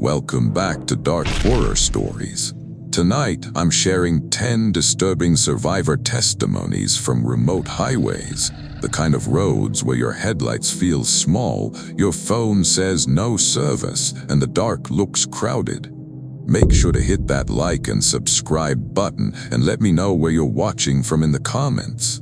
Welcome back to Dark Horror Stories. Tonight, I'm sharing 10 disturbing survivor testimonies from remote highways, the kind of roads where your headlights feel small, your phone says no service, and the dark looks crowded. Make sure to hit that like and subscribe button and let me know where you're watching from in the comments.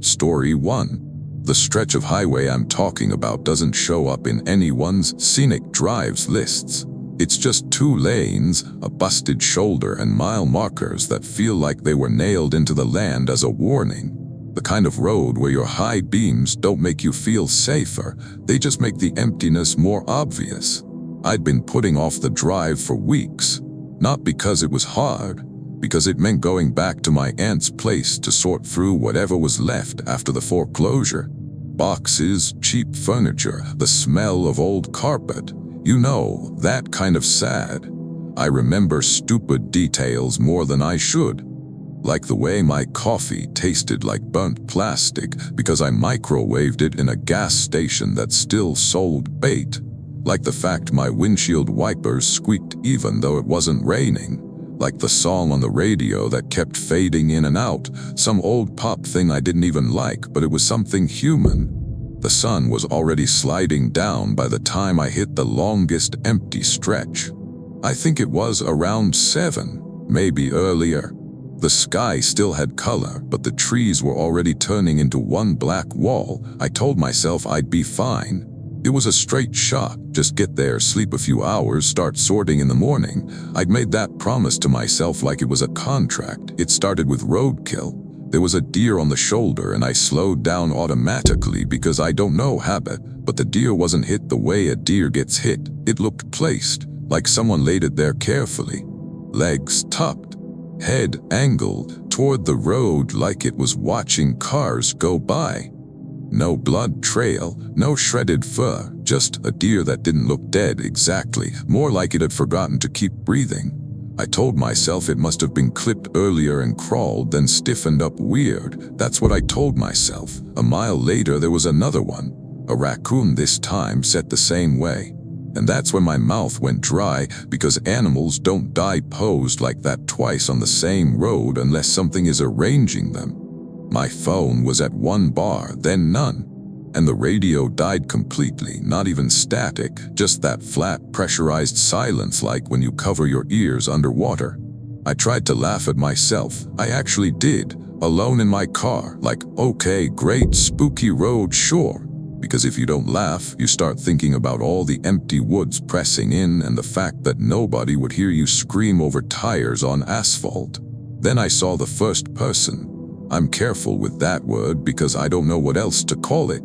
Story 1. The stretch of highway I'm talking about doesn't show up in anyone's scenic drives lists. It's just 2 lanes, a busted shoulder, and mile markers that feel like they were nailed into the land as a warning. The kind of road where your high beams don't make you feel safer, they just make the emptiness more obvious. I'd been putting off the drive for weeks, not because it was hard, because it meant going back to my aunt's place to sort through whatever was left after the foreclosure. Boxes, cheap furniture, the smell of old carpet. You know, that kind of sad. I remember stupid details more than I should. Like the way my coffee tasted like burnt plastic because I microwaved it in a gas station that still sold bait. Like the fact my windshield wipers squeaked even though it wasn't raining. Like the song on the radio that kept fading in and out, some old pop thing I didn't even like, but it was something human. The sun was already sliding down by the time I hit the longest empty stretch. I think it was around 7, maybe earlier. The sky still had color, but the trees were already turning into one black wall. I told myself I'd be fine. It was a straight shot, just get there, sleep a few hours, start sorting in the morning. I'd made that promise to myself like it was a contract. It started with roadkill. There was a deer on the shoulder and I slowed down automatically because I don't know habit, but the deer wasn't hit the way a deer gets hit. It looked placed, like someone laid it there carefully. Legs tucked, head angled toward the road like it was watching cars go by. No blood trail, no shredded fur, just a deer that didn't look dead exactly, more like it had forgotten to keep breathing. I told myself it must have been clipped earlier and crawled, then stiffened up weird. That's what I told myself. A mile later there was another one. A raccoon this time, set the same way. And that's when my mouth went dry, because animals don't die posed like that twice on the same road unless something is arranging them. My phone was at 1 bar, then none. And the radio died completely, not even static, just that flat, pressurized silence like when you cover your ears underwater. I tried to laugh at myself. I actually did, alone in my car, like, okay, great, spooky road, sure. Because if you don't laugh, you start thinking about all the empty woods pressing in and the fact that nobody would hear you scream over tires on asphalt. Then I saw the first person. I'm careful with that word because I don't know what else to call it.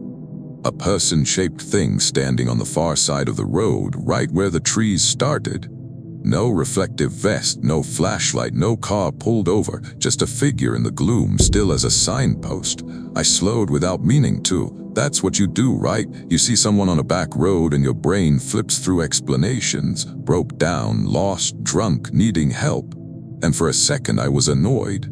A person-shaped thing standing on the far side of the road, right where the trees started. No reflective vest, no flashlight, no car pulled over, just a figure in the gloom, still as a signpost. I slowed without meaning to. That's what you do, right? You see someone on a back road and your brain flips through explanations. Broke down, lost, drunk, needing help. And for a second I was annoyed.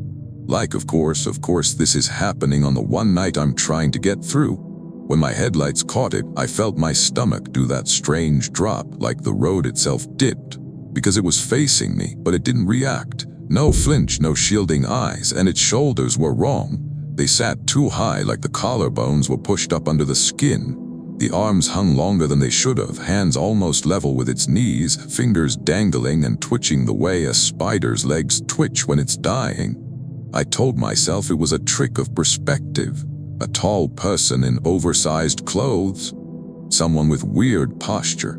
Like, of course, this is happening on the one night I'm trying to get through. When my headlights caught it, I felt my stomach do that strange drop, like the road itself dipped. Because it was facing me, but it didn't react. No flinch, no shielding eyes, and its shoulders were wrong. They sat too high, like the collarbones were pushed up under the skin. The arms hung longer than they should have, hands almost level with its knees, fingers dangling and twitching the way a spider's legs twitch when it's dying. I told myself it was a trick of perspective. A tall person in oversized clothes. Someone with weird posture.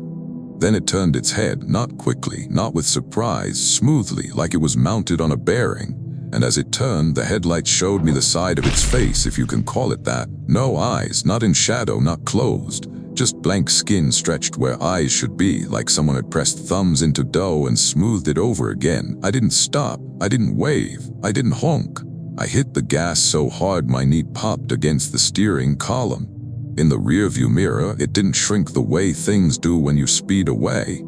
Then it turned its head, not quickly, not with surprise, smoothly, like it was mounted on a bearing. And as it turned, the headlights showed me the side of its face, if you can call it that. No eyes, not in shadow, not closed. Just blank skin stretched where eyes should be, like someone had pressed thumbs into dough and smoothed it over again. I didn't stop. I didn't wave. I didn't honk. I hit the gas so hard my knee popped against the steering column. In the rearview mirror, it didn't shrink the way things do when you speed away.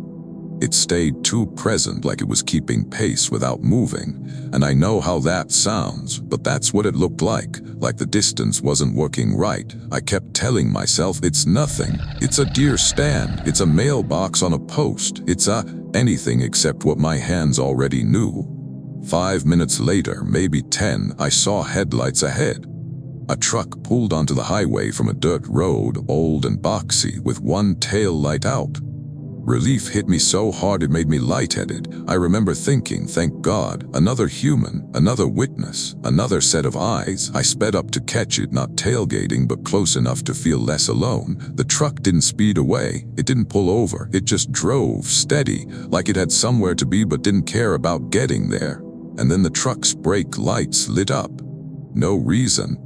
It stayed too present, like it was keeping pace without moving. And I know how that sounds, but that's what it looked like the distance wasn't working right. I kept telling myself it's nothing. It's a deer stand. It's a mailbox on a post. anything except what my hands already knew. 5 minutes later, maybe 10, I saw headlights ahead. A truck pulled onto the highway from a dirt road, old and boxy, with one tail light out. Relief hit me so hard it made me lightheaded. I remember thinking, thank God, another human, another witness, another set of eyes. I sped up to catch it, not tailgating, but close enough to feel less alone. The truck didn't speed away. It didn't pull over. It just drove, steady, like it had somewhere to be but didn't care about getting there. And then the truck's brake lights lit up. No reason,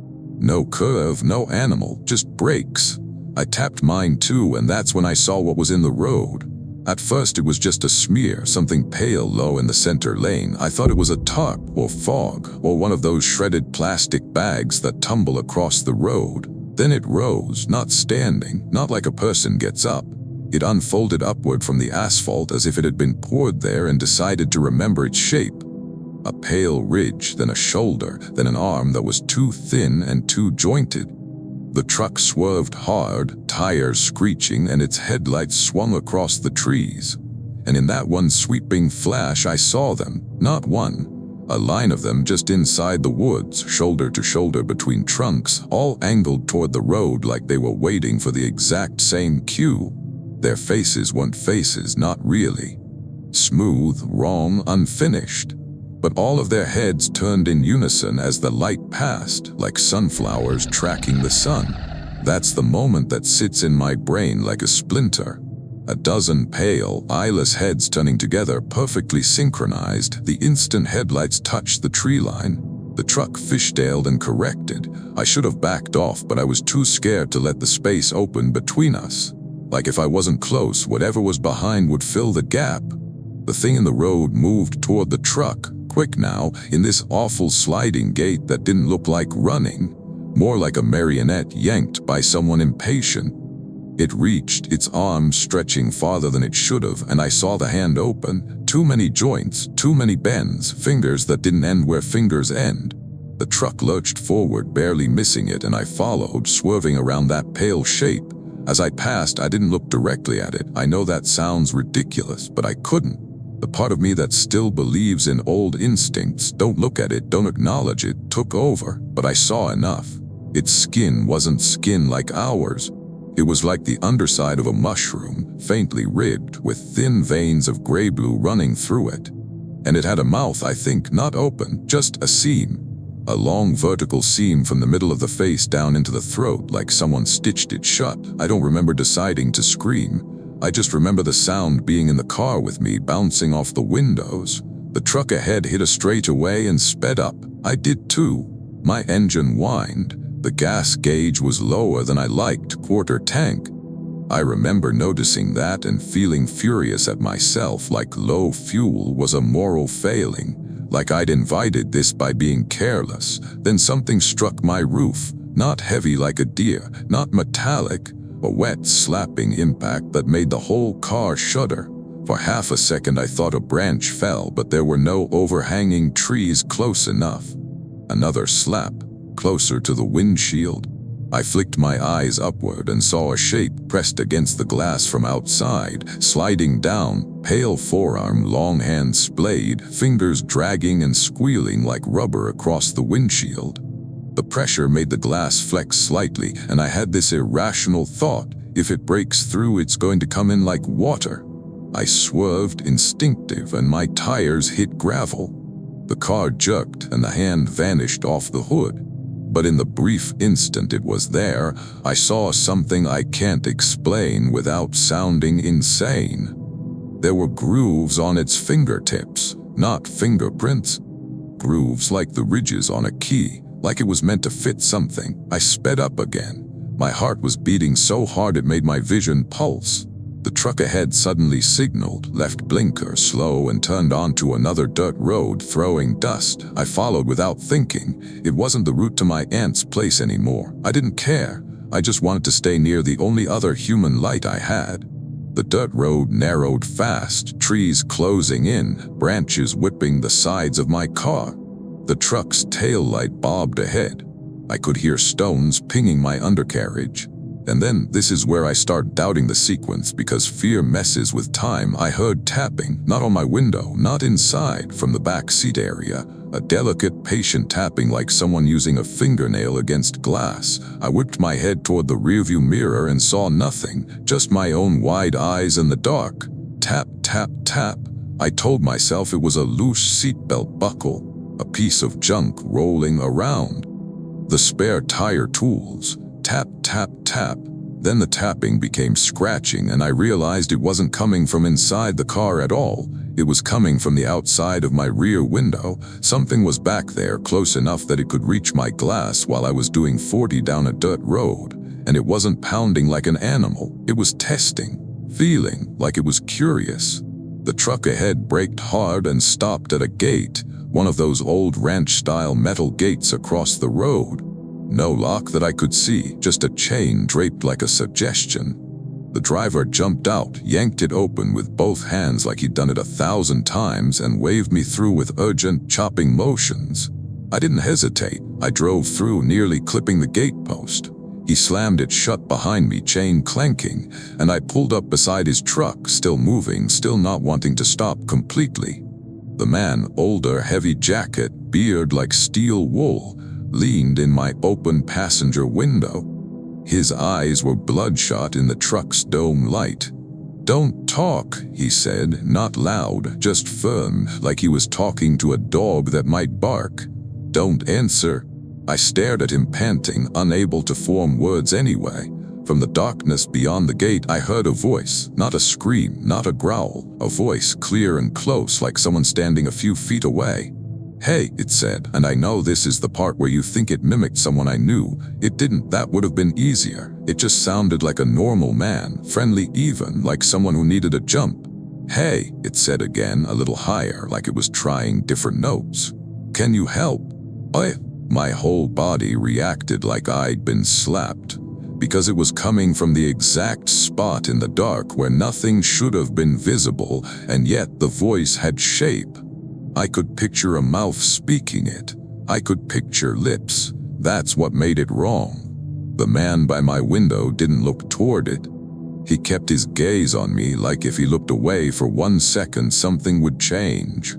no curve, no animal, just brakes. I tapped mine too, and that's when I saw what was in the road. At first it was just a smear, something pale low in the center lane. I thought it was a tarp or fog or one of those shredded plastic bags that tumble across the road. Then it rose, not standing, not like a person gets up. It unfolded upward from the asphalt as if it had been poured there and decided to remember its shape. A pale ridge, then a shoulder, then an arm that was too thin and too jointed. The truck swerved hard, tires screeching, and its headlights swung across the trees. And in that one sweeping flash, I saw them, not one, a line of them just inside the woods, shoulder to shoulder between trunks, all angled toward the road like they were waiting for the exact same cue. Their faces weren't faces, not really. Smooth, wrong, unfinished. But all of their heads turned in unison as the light passed, like sunflowers tracking the sun. That's the moment that sits in my brain like a splinter. A dozen pale, eyeless heads turning together, perfectly synchronized. The instant headlights touched the tree line, the truck fishtailed and corrected. I should have backed off, but I was too scared to let the space open between us. Like if I wasn't close, whatever was behind would fill the gap. The thing in the road moved toward the truck, quick now, in this awful sliding gait that didn't look like running, more like a marionette yanked by someone impatient. It reached, its arms stretching farther than it should have, and I saw the hand open. Too many joints, too many bends, fingers that didn't end where fingers end. The truck lurched forward, barely missing it, and I followed, swerving around that pale shape. As I passed, I didn't look directly at it. I know that sounds ridiculous, but I couldn't. The part of me that still believes in old instincts, don't look at it, don't acknowledge it, took over, but I saw enough. Its skin wasn't skin like ours. It was like the underside of a mushroom, faintly ribbed, with thin veins of gray-blue running through it. And it had a mouth, I think, not open, just a seam. A long vertical seam from the middle of the face down into the throat, like someone stitched it shut. I don't remember deciding to scream. I just remember the sound being in the car with me, bouncing off the windows. The truck ahead hit a straightaway and sped up. I did too. My engine whined. The gas gauge was lower than I liked, quarter tank. I remember noticing that and feeling furious at myself, like low fuel was a moral failing, like I'd invited this by being careless. Then something struck my roof, not heavy like a deer, not metallic, a wet, slapping impact that made the whole car shudder. For half a second I thought a branch fell, but there were no overhanging trees close enough. Another slap, closer to the windshield. I flicked my eyes upward and saw a shape pressed against the glass from outside, sliding down, pale forearm, long hand splayed, fingers dragging and squealing like rubber across the windshield. The pressure made the glass flex slightly, and I had this irrational thought, if it breaks through, it's going to come in like water. I swerved, instinctive, and my tires hit gravel. The car jerked, and the hand vanished off the hood. But in the brief instant it was there, I saw something I can't explain without sounding insane. There were grooves on its fingertips, not fingerprints. Grooves like the ridges on a key, like it was meant to fit something. I sped up again. My heart was beating so hard it made my vision pulse. The truck ahead suddenly signaled, left blinker slow, and turned onto another dirt road, throwing dust. I followed without thinking. It wasn't the route to my aunt's place anymore. I didn't care. I just wanted to stay near the only other human light I had. The dirt road narrowed fast, trees closing in, branches whipping the sides of my car. The truck's tail light bobbed ahead. I could hear stones pinging my undercarriage. And then this is where I start doubting the sequence because fear messes with time. I heard tapping, not on my window, not inside, from the back seat area. A delicate, patient tapping like someone using a fingernail against glass. I whipped my head toward the rearview mirror and saw nothing, just my own wide eyes in the dark. Tap, tap, tap. I told myself it was a loose seatbelt buckle, a piece of junk rolling around. The spare tire tools. Tap, tap, tap. Then the tapping became scratching and I realized it wasn't coming from inside the car at all. It was coming from the outside of my rear window. Something was back there close enough that it could reach my glass while I was doing 40 down a dirt road. And it wasn't pounding like an animal. It was testing, feeling like it was curious. The truck ahead braked hard and stopped at a gate, one of those old ranch-style metal gates across the road. No lock that I could see, just a chain draped like a suggestion. The driver jumped out, yanked it open with both hands like he'd done it 1,000 times, and waved me through with urgent, chopping motions. I didn't hesitate. I drove through, nearly clipping the gate post. He slammed it shut behind me, chain clanking, and I pulled up beside his truck, still moving, still not wanting to stop completely. The man, older, heavy jacket, beard like steel wool, leaned in my open passenger window. His eyes were bloodshot in the truck's dome light. "Don't talk," he said, not loud, just firm, like he was talking to a dog that might bark. "Don't answer." I stared at him, panting, unable to form words anyway. From the darkness beyond the gate, I heard a voice, not a scream, not a growl, a voice clear and close like someone standing a few feet away. "Hey," it said, and I know this is the part where you think it mimicked someone I knew. It didn't. That would have been easier. It just sounded like a normal man, friendly even, like someone who needed a jump. "Hey," it said again, a little higher, like it was trying different notes. "Can you help?" My whole body reacted like I'd been slapped, because it was coming from the exact spot in the dark where nothing should have been visible, and yet the voice had shape. I could picture a mouth speaking it. I could picture lips. That's what made it wrong. The man by my window didn't look toward it. He kept his gaze on me, like if he looked away for 1 second, something would change.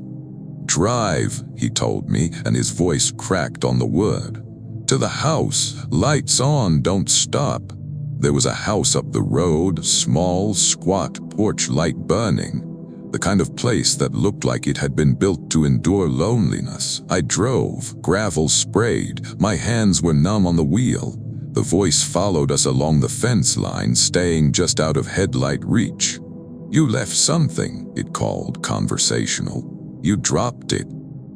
"Drive," he told me, and his voice cracked on the word. "To the house. Lights on, don't stop." There was a house up the road, small, squat, porch light burning. The kind of place that looked like it had been built to endure loneliness. I drove, gravel sprayed, my hands were numb on the wheel. The voice followed us along the fence line, staying just out of headlight reach. "You left something," it called, conversational. "You dropped it."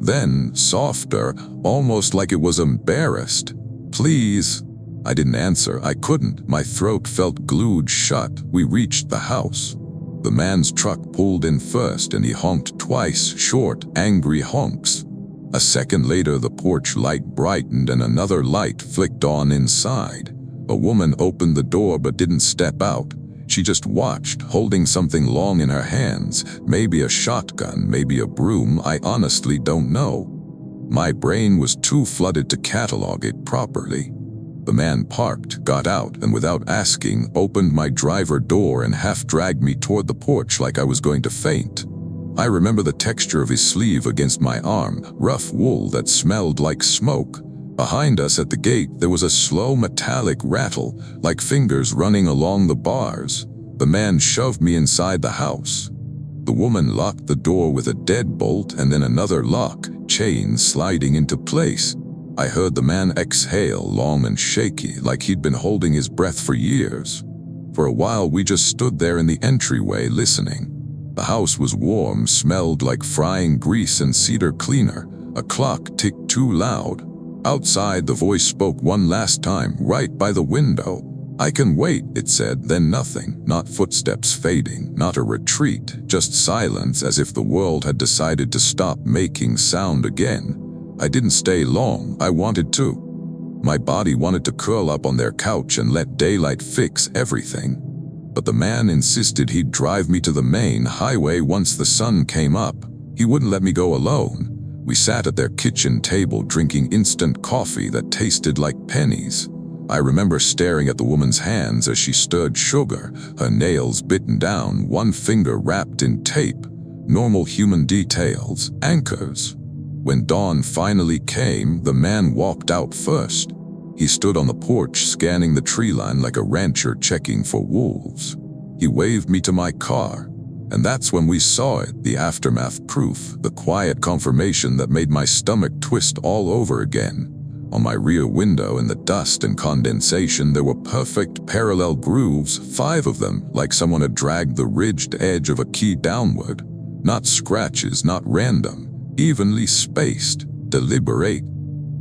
Then, softer, almost like it was embarrassed. "Please." I didn't answer. I couldn't. My throat felt glued shut. We reached the house. The man's truck pulled in first and he honked twice, short, angry honks. A second later, the porch light brightened and another light flicked on inside. A woman opened the door but didn't step out. She just watched, holding something long in her hands, maybe a shotgun, maybe a broom, I honestly don't know. My brain was too flooded to catalog it properly. The man parked, got out, and without asking, opened my driver door and half-dragged me toward the porch like I was going to faint. I remember the texture of his sleeve against my arm, rough wool that smelled like smoke. Behind us at the gate, there was a slow metallic rattle, like fingers running along the bars. The man shoved me inside the house. The woman locked the door with a deadbolt and then another lock, chain sliding into place. I heard the man exhale, long and shaky, like he'd been holding his breath for years. For a while, we just stood there in the entryway listening. The house was warm, smelled like frying grease and cedar cleaner. A clock ticked too loud. Outside, the voice spoke one last time, right by the window. "I can wait," it said, then nothing. Not footsteps fading, not a retreat, just silence, as if the world had decided to stop making sound again. I didn't stay long. I wanted to. My body wanted to curl up on their couch and let daylight fix everything. But the man insisted he'd drive me to the main highway once the sun came up. He wouldn't let me go alone. We sat at their kitchen table drinking instant coffee that tasted like pennies. I remember staring at the woman's hands as she stirred sugar, her nails bitten down, one finger wrapped in tape. Normal human details, anchors. When dawn finally came, the man walked out first. He stood on the porch scanning the tree line like a rancher checking for wolves. He waved me to my car, and that's when we saw it, the aftermath proof, the quiet confirmation that made my stomach twist all over again. On my rear window, in the dust and condensation, there were perfect parallel grooves, 5 of them, like someone had dragged the ridged edge of a key downward. Not scratches, not random, evenly spaced, deliberate.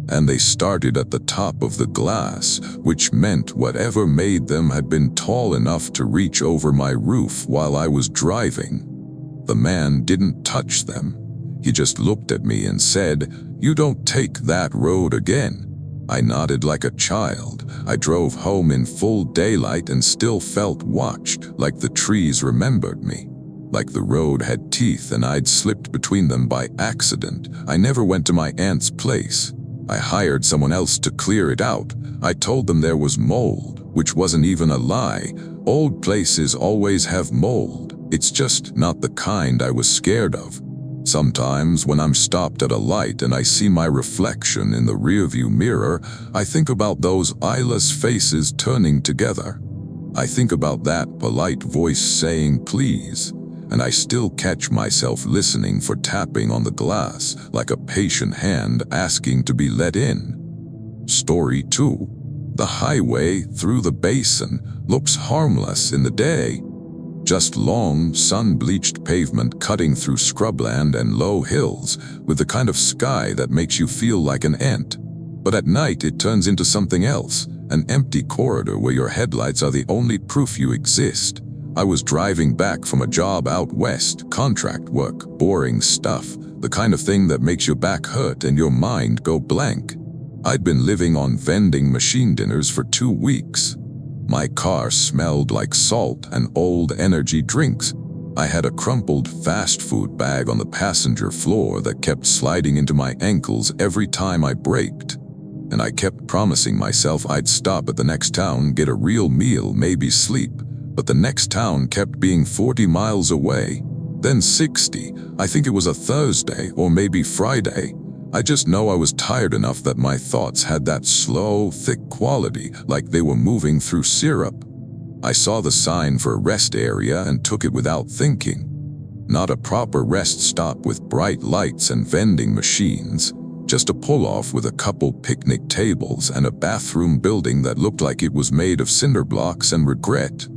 And they started at the top of the glass, which meant whatever made them had been tall enough to reach over my roof while I was driving. The man didn't touch them. He just looked at me and said, "You don't take that road again." I nodded like a child. I drove home in full daylight and still felt watched, like the trees remembered me. Like the road had teeth and I'd slipped between them by accident. I never went to my aunt's place. I hired someone else to clear it out. I told them there was mold, which wasn't even a lie. Old places always have mold. It's just not the kind I was scared of. Sometimes when I'm stopped at a light and I see my reflection in the rearview mirror, I think about those eyeless faces turning together. I think about that polite voice saying please, and I still catch myself listening for tapping on the glass, like a patient hand asking to be let in. Story 2. The highway through the basin looks harmless in the day. Just long, sun-bleached pavement cutting through scrubland and low hills with the kind of sky that makes you feel like an ant. But at night it turns into something else, an empty corridor where your headlights are the only proof you exist. I was driving back from a job out west, contract work, boring stuff, the kind of thing that makes your back hurt and your mind go blank. I'd been living on vending machine dinners for 2 weeks. My car smelled like salt and old energy drinks. I had a crumpled fast food bag on the passenger floor that kept sliding into my ankles every time I braked. And I kept promising myself I'd stop at the next town, get a real meal, maybe sleep. But the next town kept being 40 miles away, then 60. I think it was a Thursday or maybe Friday. I just know I was tired enough that my thoughts had that slow, thick quality, like they were moving through syrup. I saw the sign for a rest area and took it without thinking. Not a proper rest stop with bright lights and vending machines, just a pull-off with a couple picnic tables and a bathroom building that looked like it was made of cinder blocks and regret.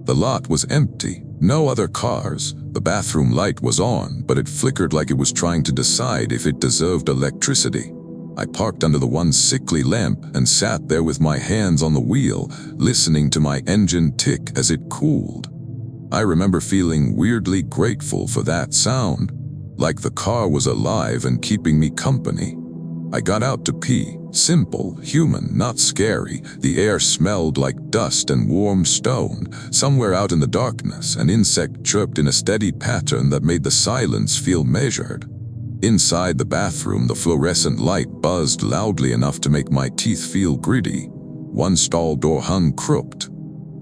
The lot was empty, no other cars. The bathroom light was on, but it flickered like it was trying to decide if it deserved electricity. I parked under the one sickly lamp and sat there with my hands on the wheel, listening to my engine tick as it cooled. I remember feeling weirdly grateful for that sound, like the car was alive and keeping me company. I got out to pee. Simple, human, not scary. The air smelled like dust and warm stone. Somewhere out in the darkness, an insect chirped in a steady pattern that made the silence feel measured. Inside the bathroom, the fluorescent light buzzed loudly enough to make my teeth feel gritty. One stall door hung crooked.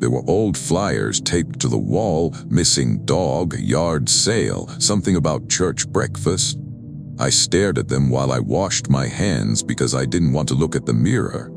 There were old flyers taped to the wall, missing dog, yard sale, something about church breakfast. I stared at them while I washed my hands because I didn't want to look at the mirror.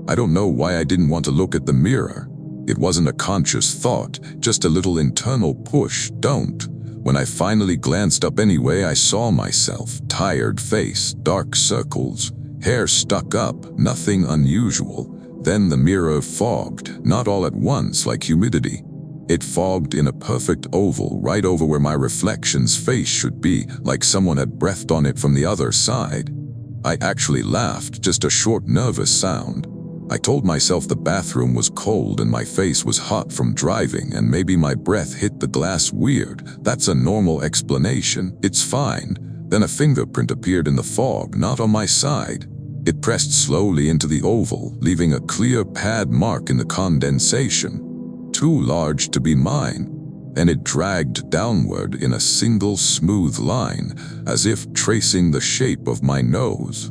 I don't know why I didn't want to look at the mirror. It wasn't a conscious thought, just a little internal push, don't. When I finally glanced up anyway, I saw myself, tired face, dark circles, hair stuck up, nothing unusual. Then the mirror fogged, not all at once like humidity. It fogged in a perfect oval right over where my reflection's face should be, like someone had breathed on it from the other side. I actually laughed, just a short nervous sound. I told myself the bathroom was cold and my face was hot from driving and maybe my breath hit the glass weird. That's a normal explanation, it's fine. Then a fingerprint appeared in the fog, not on my side. It pressed slowly into the oval, leaving a clear pad mark in the condensation. Too large to be mine, and it dragged downward in a single smooth line, as if tracing the shape of my nose.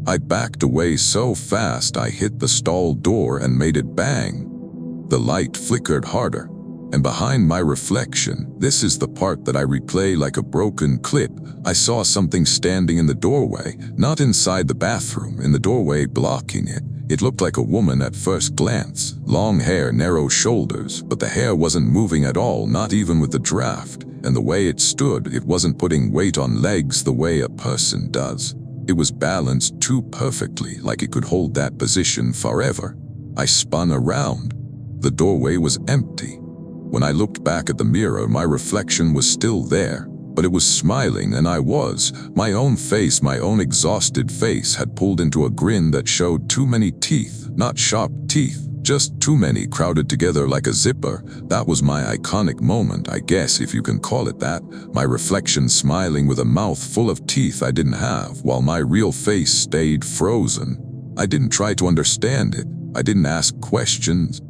I backed away so fast I hit the stall door and made it bang. The light flickered harder, and behind my reflection, this is the part that I replay like a broken clip, I saw something standing in the doorway, not inside the bathroom, in the doorway blocking it. It looked like a woman at first glance, long hair, narrow shoulders, but the hair wasn't moving at all, not even with the draft, and the way it stood, it wasn't putting weight on legs the way a person does. It was balanced too perfectly, like it could hold that position forever. I spun around. The doorway was empty. When I looked back at the mirror, my reflection was still there, but it was smiling, and I was. My own face, my own exhausted face, had pulled into a grin that showed too many teeth, not sharp teeth, just too many crowded together like a zipper. That was my iconic moment, I guess, if you can call it that. My reflection smiling with a mouth full of teeth I didn't have, while my real face stayed frozen. I didn't try to understand it. I didn't ask questions.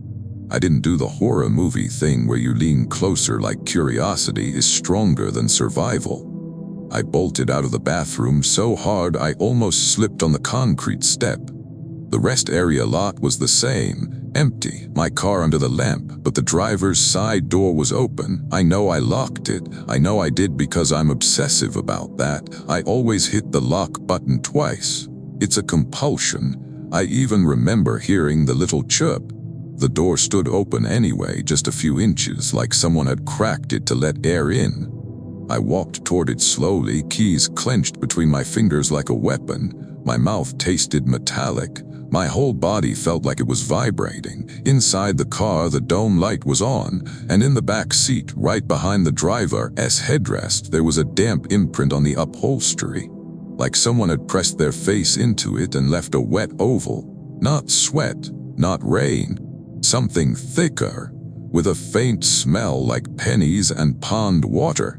I didn't do the horror movie thing where you lean closer like curiosity is stronger than survival. I bolted out of the bathroom so hard I almost slipped on the concrete step. The rest area lot was the same, empty, my car under the lamp, but the driver's side door was open. I know I locked it. I know I did because I'm obsessive about that. I always hit the lock button twice. It's a compulsion. I even remember hearing the little chirp. The door stood open anyway, just a few inches, like someone had cracked it to let air in. I walked toward it slowly, keys clenched between my fingers like a weapon. My mouth tasted metallic. My whole body felt like it was vibrating. Inside the car, the dome light was on, and in the back seat, right behind the driver's headrest, there was a damp imprint on the upholstery, like someone had pressed their face into it and left a wet oval. Not sweat, not rain. Something thicker, with a faint smell like pennies and pond water.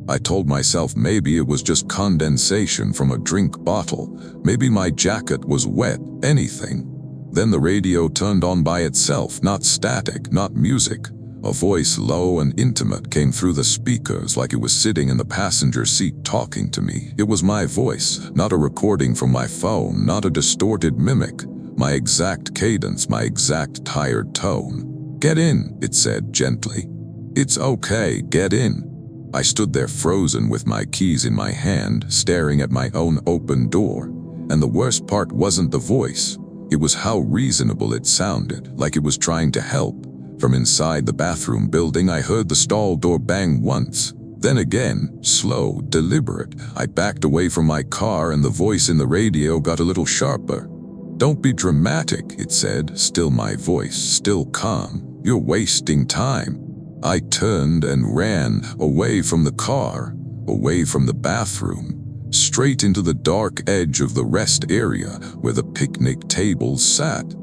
I told myself maybe it was just condensation from a drink bottle. Maybe my jacket was wet, anything. Then the radio turned on by itself, not static, not music. A voice, low and intimate, came through the speakers like it was sitting in the passenger seat talking to me. It was my voice, not a recording from my phone, not a distorted mimic. My exact cadence, my exact tired tone. "Get in," it said gently. "It's okay, get in." I stood there frozen with my keys in my hand, staring at my own open door. And the worst part wasn't the voice. It was how reasonable it sounded, like it was trying to help. From inside the bathroom building, I heard the stall door bang once. Then again, slow, deliberate. I backed away from my car and the voice in the radio got a little sharper. "Don't be dramatic," it said, still my voice, still calm. "You're wasting time." I turned and ran, away from the car, away from the bathroom, straight into the dark edge of the rest area where the picnic tables sat.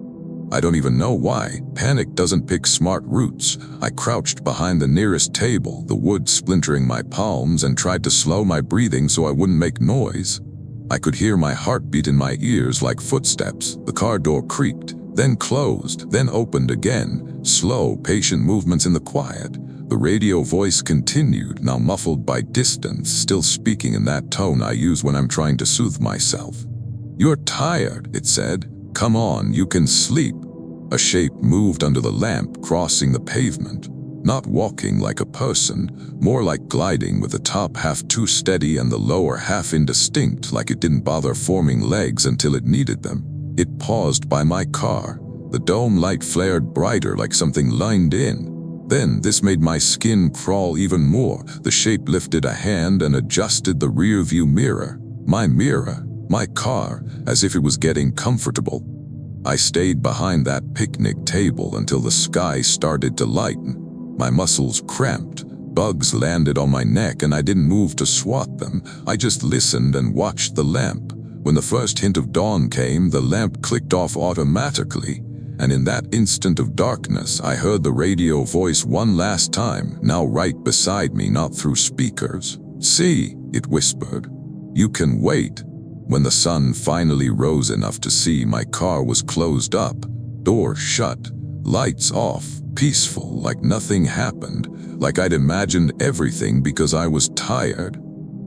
I don't even know why. Panic doesn't pick smart routes. I crouched behind the nearest table, the wood splintering my palms, and tried to slow my breathing so I wouldn't make noise. I could hear my heartbeat in my ears like footsteps. The car door creaked, then closed, then opened again. Slow, patient movements in the quiet. The radio voice continued, now muffled by distance, still speaking in that tone I use when I'm trying to soothe myself. "You're tired," it said. "Come on, you can sleep." A shape moved under the lamp, crossing the pavement. Not walking like a person, more like gliding, with the top half too steady and the lower half indistinct, like it didn't bother forming legs until it needed them. It paused by my car. The dome light flared brighter like something lined in. Then this made my skin crawl even more. The shape lifted a hand and adjusted the rear-view mirror. My car, as if it was getting comfortable. I stayed behind that picnic table until the sky started to lighten. My muscles cramped, bugs landed on my neck, and I didn't move to swat them. I just listened and watched the lamp. When the first hint of dawn came, the lamp clicked off automatically, and in that instant of darkness, I heard the radio voice one last time, now right beside me, not through speakers. "See," it whispered. "You can wait." When the sun finally rose enough to see, my car was closed up, door shut, lights off, peaceful, like nothing happened, like I'd imagined everything because I was tired.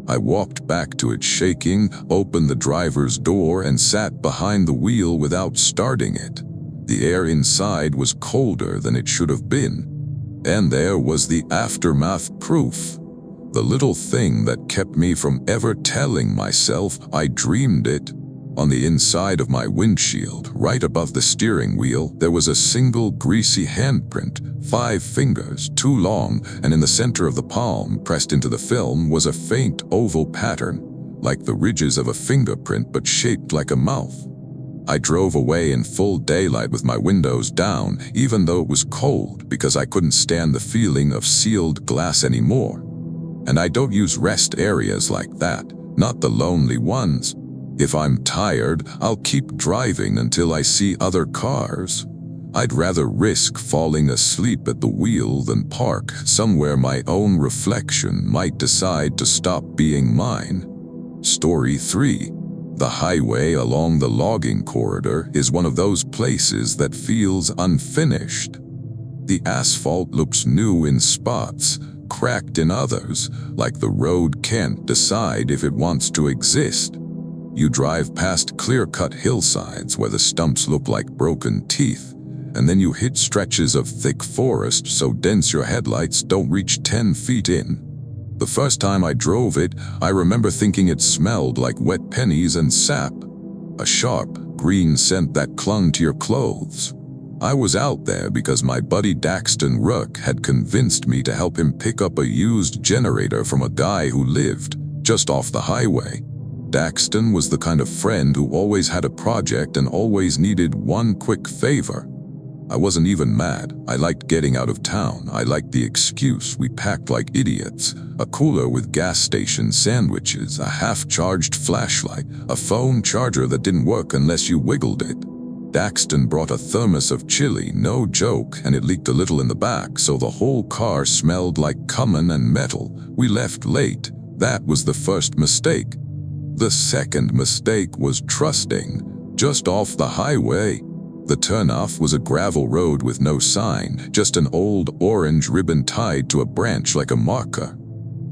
I walked back to it shaking, opened the driver's door, and sat behind the wheel without starting it. The air inside was colder than it should have been. And there was the aftermath proof. The little thing that kept me from ever telling myself I dreamed it. On the inside of my windshield, right above the steering wheel, there was a single greasy handprint, 5 fingers, too long, and in the center of the palm, pressed into the film, was a faint oval pattern, like the ridges of a fingerprint but shaped like a mouth. I drove away in full daylight with my windows down, even though it was cold, because I couldn't stand the feeling of sealed glass anymore. And I don't use rest areas like that, not the lonely ones. If I'm tired, I'll keep driving until I see other cars. I'd rather risk falling asleep at the wheel than park somewhere my own reflection might decide to stop being mine. Story 3. The highway along the logging corridor is one of those places that feels unfinished. The asphalt looks new in spots, cracked in others, like the road can't decide if it wants to exist. You drive past clear-cut hillsides where the stumps look like broken teeth, and then you hit stretches of thick forest so dense your headlights don't reach 10 feet in. The first time I drove it, I remember thinking it smelled like wet pennies and sap, a sharp, green scent that clung to your clothes. I was out there because my buddy Daxton Rook had convinced me to help him pick up a used generator from a guy who lived just off the highway. Daxton was the kind of friend who always had a project and always needed one quick favor. I wasn't even mad. I liked getting out of town. I liked the excuse. We packed like idiots. A cooler with gas station sandwiches, a half-charged flashlight, a phone charger that didn't work unless you wiggled it. Daxton brought a thermos of chili, no joke, and it leaked a little in the back, so the whole car smelled like cumin and metal. We left late. That was the first mistake. The second mistake was trusting. Just off the highway. The turnoff was a gravel road with no sign, just an old orange ribbon tied to a branch like a marker.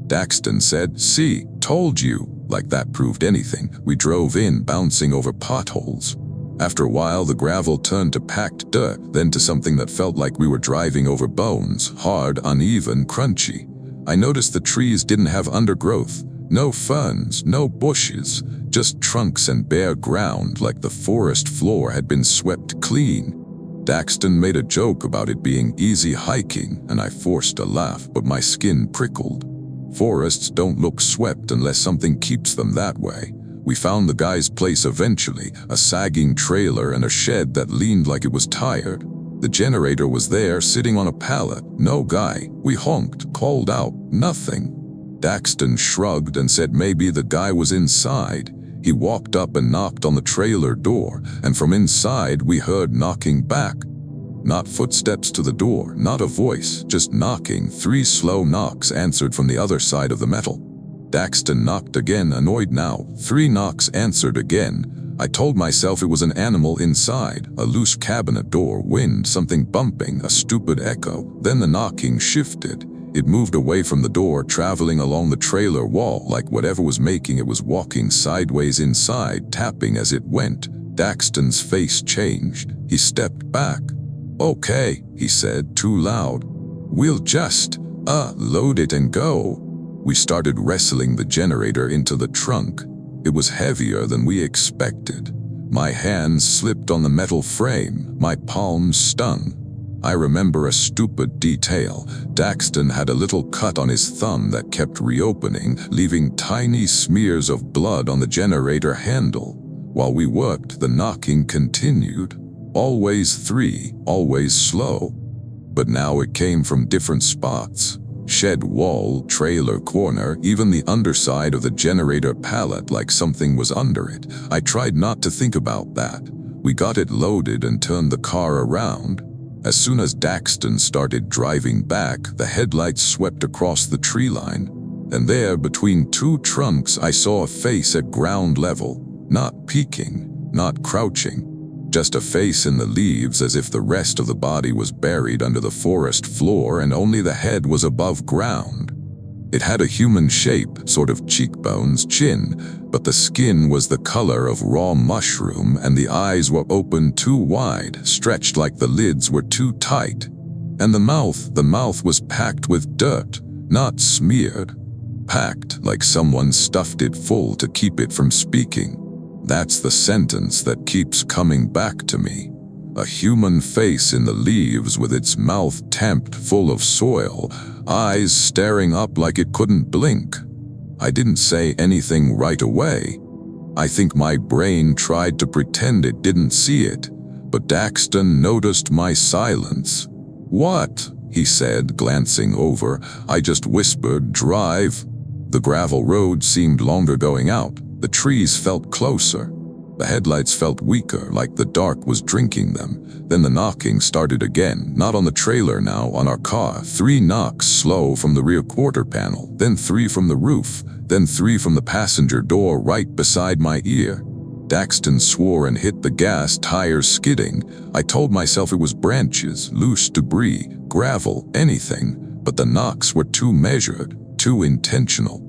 Daxton said, "See, told you," like that proved anything. We drove in, bouncing over potholes. After a while, the gravel turned to packed dirt, then to something that felt like we were driving over bones, hard, uneven, crunchy. I noticed the trees didn't have undergrowth. No ferns, no bushes, just trunks and bare ground like the forest floor had been swept clean. Daxton made a joke about it being easy hiking, and I forced a laugh, but my skin prickled. Forests don't look swept unless something keeps them that way. We found the guy's place eventually, a sagging trailer and a shed that leaned like it was tired. The generator was there, sitting on a pallet. No guy. We honked, called out, nothing. Daxton shrugged and said maybe the guy was inside. He walked up and knocked on the trailer door, and from inside we heard knocking back. Not footsteps to the door, not a voice, just knocking. 3 slow knocks answered from the other side of the metal. Daxton knocked again, annoyed now. 3 knocks answered again. I told myself it was an animal inside, a loose cabinet door, wind, something bumping, a stupid echo. Then the knocking shifted. It moved away from the door, traveling along the trailer wall like whatever was making it was walking sideways inside, tapping as it went. Daxton's face changed. He stepped back. "Okay," he said, too loud. "We'll just, load it and go." We started wrestling the generator into the trunk. It was heavier than we expected. My hands slipped on the metal frame. My palms stung. I remember a stupid detail. Daxton had a little cut on his thumb that kept reopening, leaving tiny smears of blood on the generator handle. While we worked, the knocking continued. Always 3, always slow. But now it came from different spots. Shed wall, trailer corner, even the underside of the generator pallet like something was under it. I tried not to think about that. We got it loaded and turned the car around. As soon as Daxton started driving back, the headlights swept across the tree line. And there, between 2 trunks, I saw a face at ground level. Not peeking, not crouching. Just a face in the leaves, as if the rest of the body was buried under the forest floor and only the head was above ground. It had a human shape, sort of cheekbones, chin, but the skin was the color of raw mushroom and the eyes were open too wide, stretched like the lids were too tight. And the mouth was packed with dirt, not smeared. Packed like someone stuffed it full to keep it from speaking. That's the sentence that keeps coming back to me. A human face in the leaves with its mouth tamped full of soil, eyes staring up like it couldn't blink. I didn't say anything right away. I think my brain tried to pretend it didn't see it, but Daxton noticed my silence. "What?" he said, glancing over. I just whispered, "Drive." The gravel road seemed longer going out. The trees felt closer. The headlights felt weaker, like the dark was drinking them. Then the knocking started again, not on the trailer now, on our car. 3 knocks, slow from the rear quarter panel, then 3 from the roof, then 3 from the passenger door right beside my ear. Daxton swore and hit the gas, tires skidding. I told myself it was branches, loose debris, gravel, anything, but the knocks were too measured, too intentional.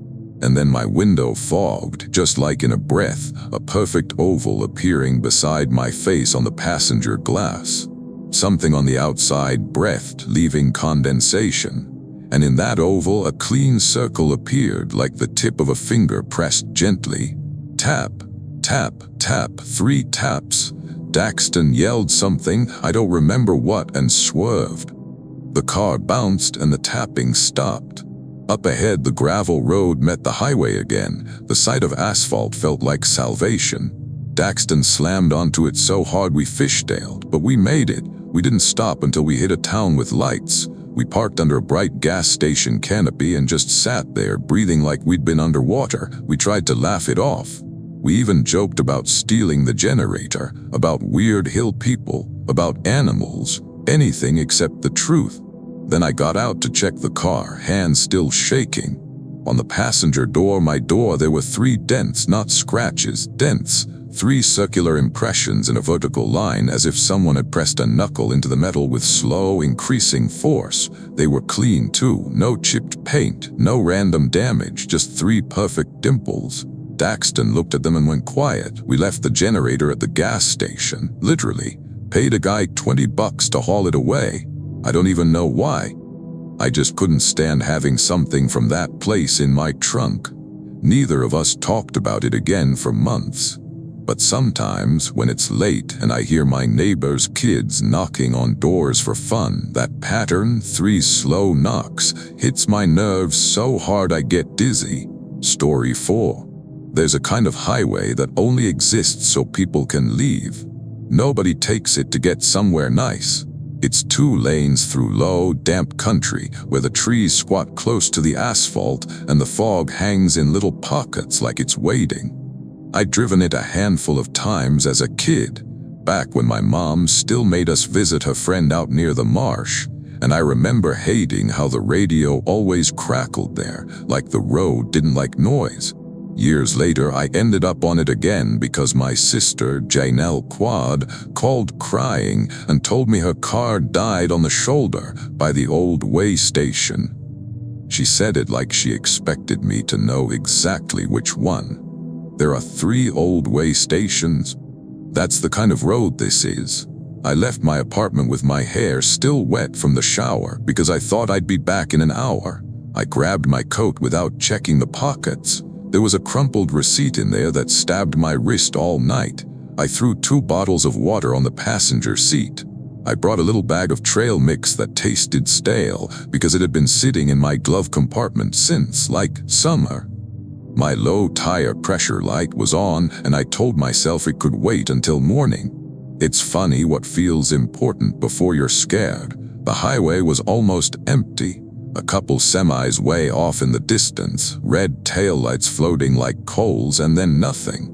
And then my window fogged, just like in a breath, a perfect oval appearing beside my face on the passenger glass. Something on the outside breathed, leaving condensation. And in that oval, a clean circle appeared, like the tip of a finger pressed gently. Tap, tap, tap, 3 taps. Daxton yelled something, I don't remember what, and swerved. The car bounced and the tapping stopped. Up ahead, the gravel road met the highway again. The sight of asphalt felt like salvation. Daxton slammed onto it so hard we fishtailed, but we made it. We didn't stop until we hit a town with lights. We parked under a bright gas station canopy and just sat there, breathing like we'd been underwater. We tried to laugh it off. We even joked about stealing the generator, about weird hill people, about animals, anything except the truth. Then I got out to check the car, hands still shaking. On the passenger door, my door, there were 3 dents, not scratches, dents. 3 circular impressions in a vertical line, as if someone had pressed a knuckle into the metal with slow, increasing force. They were clean too, no chipped paint, no random damage, just 3 perfect dimples. Daxton looked at them and went quiet. We left the generator at the gas station, literally. Paid a guy $20 to haul it away. I don't even know why. I just couldn't stand having something from that place in my trunk. Neither of us talked about it again for months. But sometimes, when it's late and I hear my neighbor's kids knocking on doors for fun, that pattern, 3 slow knocks, hits my nerves so hard I get dizzy. Story 4. There's a kind of highway that only exists so people can leave. Nobody takes it to get somewhere nice. It's 2 lanes through low, damp country where the trees squat close to the asphalt and the fog hangs in little pockets like it's waiting. I'd driven it a handful of times as a kid, back when my mom still made us visit her friend out near the marsh, and I remember hating how the radio always crackled there, like the road didn't like noise. Years later, I ended up on it again because my sister, Janelle Quad, called crying and told me her car died on the shoulder by the old way station. She said it like she expected me to know exactly which one. There are 3 old way stations. That's the kind of road this is. I left my apartment with my hair still wet from the shower because I thought I'd be back in an hour. I grabbed my coat without checking the pockets. There was a crumpled receipt in there that stabbed my wrist all night. I threw 2 bottles of water on the passenger seat. I brought a little bag of trail mix that tasted stale because it had been sitting in my glove compartment since, like, summer. My low tire pressure light was on, and I told myself it could wait until morning. It's funny what feels important before you're scared. The highway was almost empty. A couple semis way off in the distance, red taillights floating like coals, and then nothing.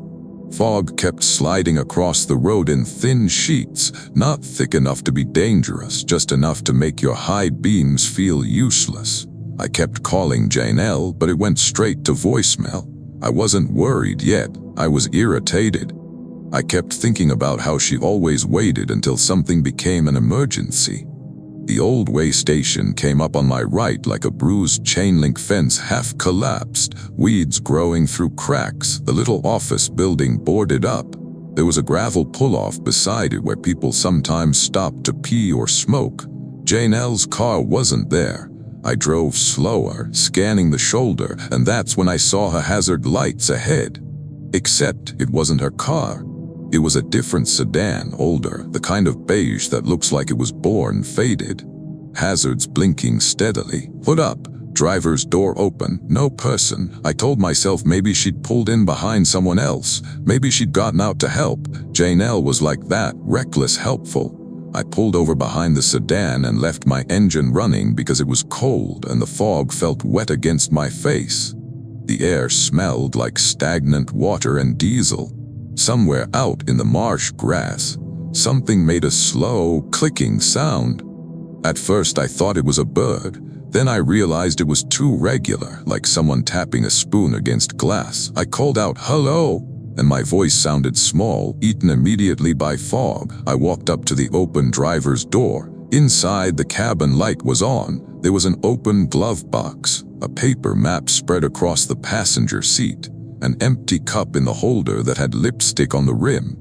Fog kept sliding across the road in thin sheets, not thick enough to be dangerous, just enough to make your high beams feel useless. I kept calling Janelle, but it went straight to voicemail. I wasn't worried yet, I was irritated. I kept thinking about how she always waited until something became an emergency. The old way station came up on my right like a bruised chain-link fence half collapsed, weeds growing through cracks, the little office building boarded up. There was a gravel pull-off beside it where people sometimes stopped to pee or smoke. Janelle's car wasn't there. I drove slower, scanning the shoulder, and that's when I saw her hazard lights ahead. Except it wasn't her car. It was a different sedan, older, the kind of beige that looks like it was born faded. Hazards blinking steadily. Hood up, driver's door open, no person. I told myself maybe she'd pulled in behind someone else. Maybe she'd gotten out to help. Janelle was like that, reckless, helpful. I pulled over behind the sedan and left my engine running because it was cold and the fog felt wet against my face. The air smelled like stagnant water and diesel. Somewhere out in the marsh grass, something made a slow, clicking sound. At first I thought it was a bird. Then I realized it was too regular, like someone tapping a spoon against glass. I called out, "Hello!" and my voice sounded small, eaten immediately by fog. I walked up to the open driver's door. Inside, the cabin light was on. There was an open glove box, a paper map spread across the passenger seat, an empty cup in the holder that had lipstick on the rim.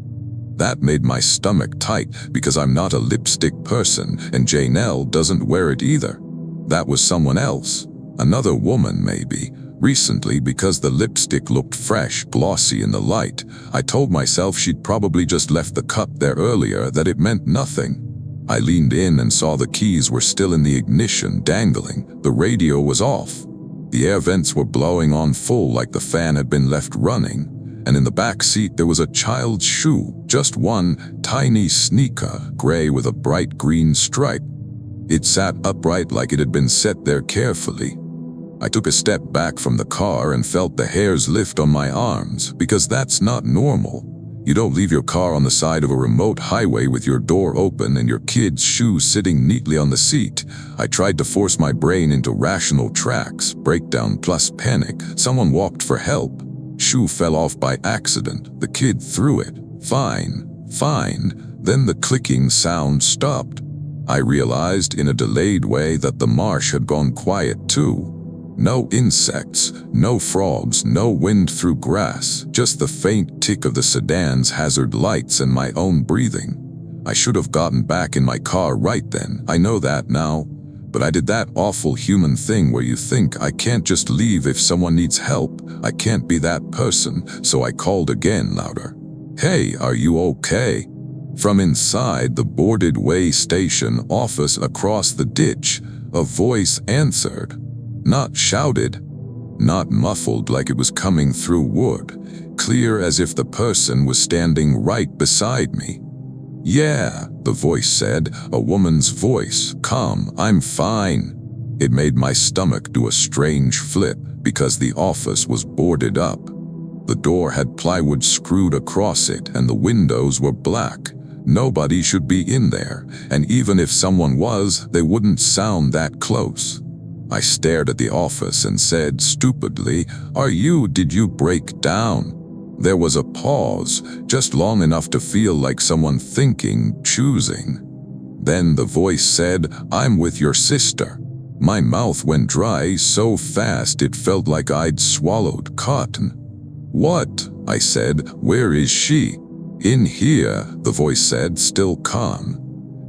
That made my stomach tight because I'm not a lipstick person and Janelle doesn't wear it either. That was someone else, another woman maybe. Recently, because the lipstick looked fresh, glossy in the light, I told myself she'd probably just left the cup there earlier, that it meant nothing. I leaned in and saw the keys were still in the ignition, dangling. The radio was off. The air vents were blowing on full like the fan had been left running, and in the back seat there was a child's shoe, just one, tiny sneaker, gray with a bright green stripe. It sat upright like it had been set there carefully. I took a step back from the car and felt the hairs lift on my arms, because that's not normal. You don't leave your car on the side of a remote highway with your door open and your kid's shoe sitting neatly on the seat. I tried to force my brain into rational tracks, breakdown plus panic. Someone walked for help. Shoe fell off by accident. The kid threw it. Fine, fine. Then the clicking sound stopped. I realized in a delayed way that the marsh had gone quiet too. No insects, no frogs, no wind through grass, just the faint tick of the sedan's hazard lights and my own breathing. I should have gotten back in my car right then, I know that now, but I did that awful human thing where you think, I can't just leave if someone needs help, I can't be that person, so I called again louder. "Hey, are you okay?" From inside the boarded way station office across the ditch, a voice answered. Not shouted, not muffled like it was coming through wood, clear as if the person was standing right beside me. "Yeah," the voice said, a woman's voice, calm, "I'm fine." It made my stomach do a strange flip because the office was boarded up. The door had plywood screwed across it and the windows were black. Nobody should be in there, and even if someone was, they wouldn't sound that close. I stared at the office and said stupidly, Did you break down?" There was a pause, just long enough to feel like someone thinking, choosing. Then the voice said, "I'm with your sister." My mouth went dry so fast it felt like I'd swallowed cotton. "What?" I said. "Where is she?" "In here," the voice said, still calm.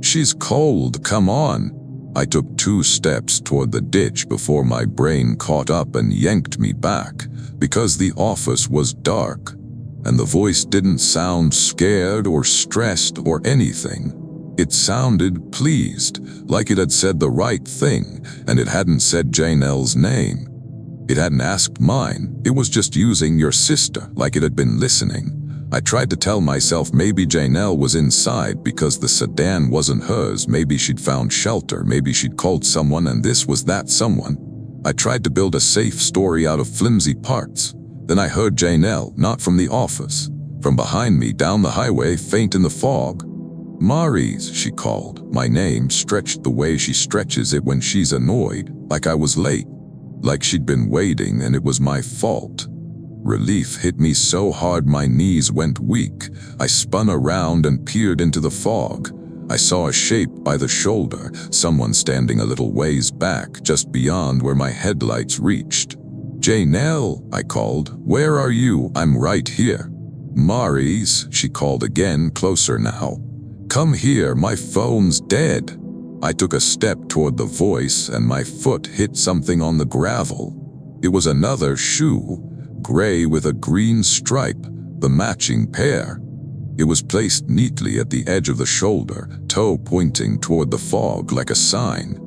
"She's cold, come on." I took 2 steps toward the ditch before my brain caught up and yanked me back, because the office was dark, and the voice didn't sound scared or stressed or anything. It sounded pleased, like it had said the right thing, and it hadn't said Janelle's name. It hadn't asked mine, it was just using your sister, like it had been listening. I tried to tell myself maybe Janelle was inside because the sedan wasn't hers, maybe she'd found shelter, maybe she'd called someone and this was that someone. I tried to build a safe story out of flimsy parts. Then I heard Janelle, not from the office, from behind me down the highway, faint in the fog. "Maurice," she called, my name stretched the way she stretches it when she's annoyed, like I was late, like she'd been waiting and it was my fault. Relief hit me so hard my knees went weak. I spun around and peered into the fog. I saw a shape by the shoulder, someone standing a little ways back, just beyond where my headlights reached. "Janelle," I called. "Where are you?" "I'm right here." "Maurice," she called again, closer now. "Come here, my phone's dead." I took a step toward the voice and my foot hit something on the gravel. It was another shoe, gray with a green stripe, the matching pair. It was placed neatly at the edge of the shoulder, toe pointing toward the fog like a sign.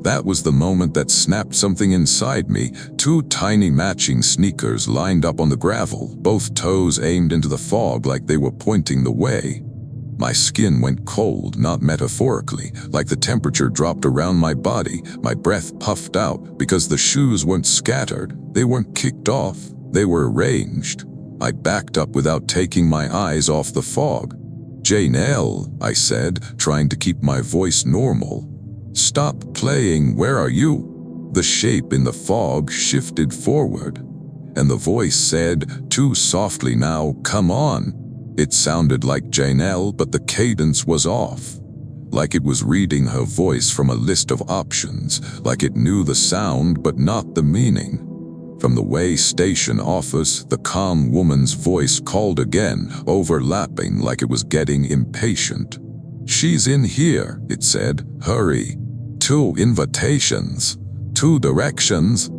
That was the moment that snapped something inside me. Two tiny matching sneakers lined up on the gravel, both toes aimed into the fog like they were pointing the way. My skin went cold, not metaphorically, like the temperature dropped around my body. My breath puffed out because the shoes weren't scattered, they weren't kicked off, they were arranged. I backed up without taking my eyes off the fog. "Janelle," I said, trying to keep my voice normal. "Stop playing, where are you?" The shape in the fog shifted forward, and the voice said, too softly now, "Come on." It sounded like Janelle, but the cadence was off. Like it was reading her voice from a list of options, like it knew the sound but not the meaning. From the way station office, the calm woman's voice called again, overlapping like it was getting impatient. "She's in here," it said. "Hurry. 2 invitations. 2 directions."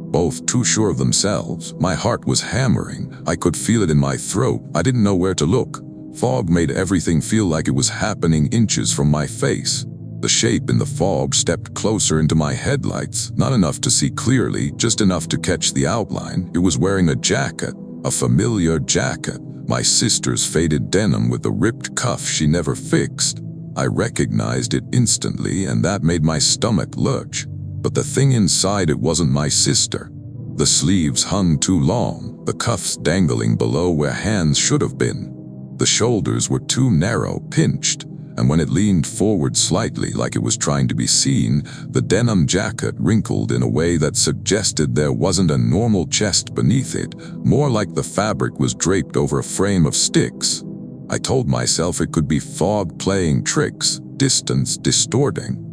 Both too sure of themselves. My heart was hammering. I could feel it in my throat. I didn't know where to look. Fog made everything feel like it was happening inches from my face. The shape in the fog stepped closer into my headlights, not enough to see clearly, just enough to catch the outline. It was wearing a jacket, a familiar jacket, my sister's faded denim with the ripped cuff she never fixed. I recognized it instantly, and that made my stomach lurch. But the thing inside it wasn't my sister. The sleeves hung too long, the cuffs dangling below where hands should have been. The shoulders were too narrow, pinched, and when it leaned forward slightly like it was trying to be seen, the denim jacket wrinkled in a way that suggested there wasn't a normal chest beneath it, more like the fabric was draped over a frame of sticks. I told myself it could be fog playing tricks, distance distorting.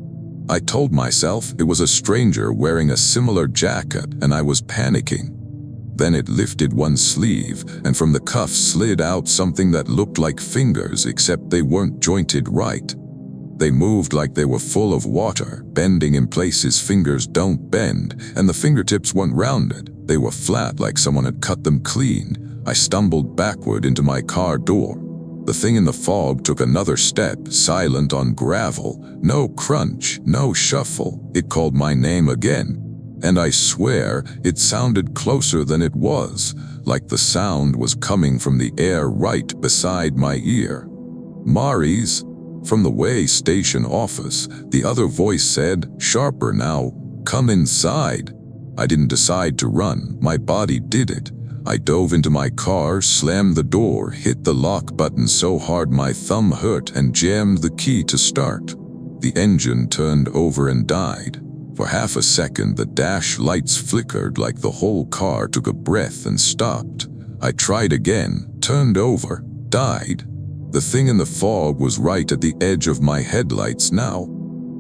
I told myself it was a stranger wearing a similar jacket, and I was panicking. Then it lifted one sleeve, and from the cuff slid out something that looked like fingers, except they weren't jointed right. They moved like they were full of water, bending in places fingers don't bend, and the fingertips weren't rounded. They were flat like someone had cut them clean. I stumbled backward into my car door. The thing in the fog took another step, silent on gravel. No crunch, no shuffle. It called my name again. And I swear, it sounded closer than it was, like the sound was coming from the air right beside my ear. "Maurice." From the way station office, the other voice said, sharper now, "Come inside." I didn't decide to run, my body did it. I dove into my car, slammed the door, hit the lock button so hard my thumb hurt, and jammed the key to start. The engine turned over and died. For half a second, the dash lights flickered like the whole car took a breath and stopped. I tried again, turned over, died. The thing in the fog was right at the edge of my headlights now.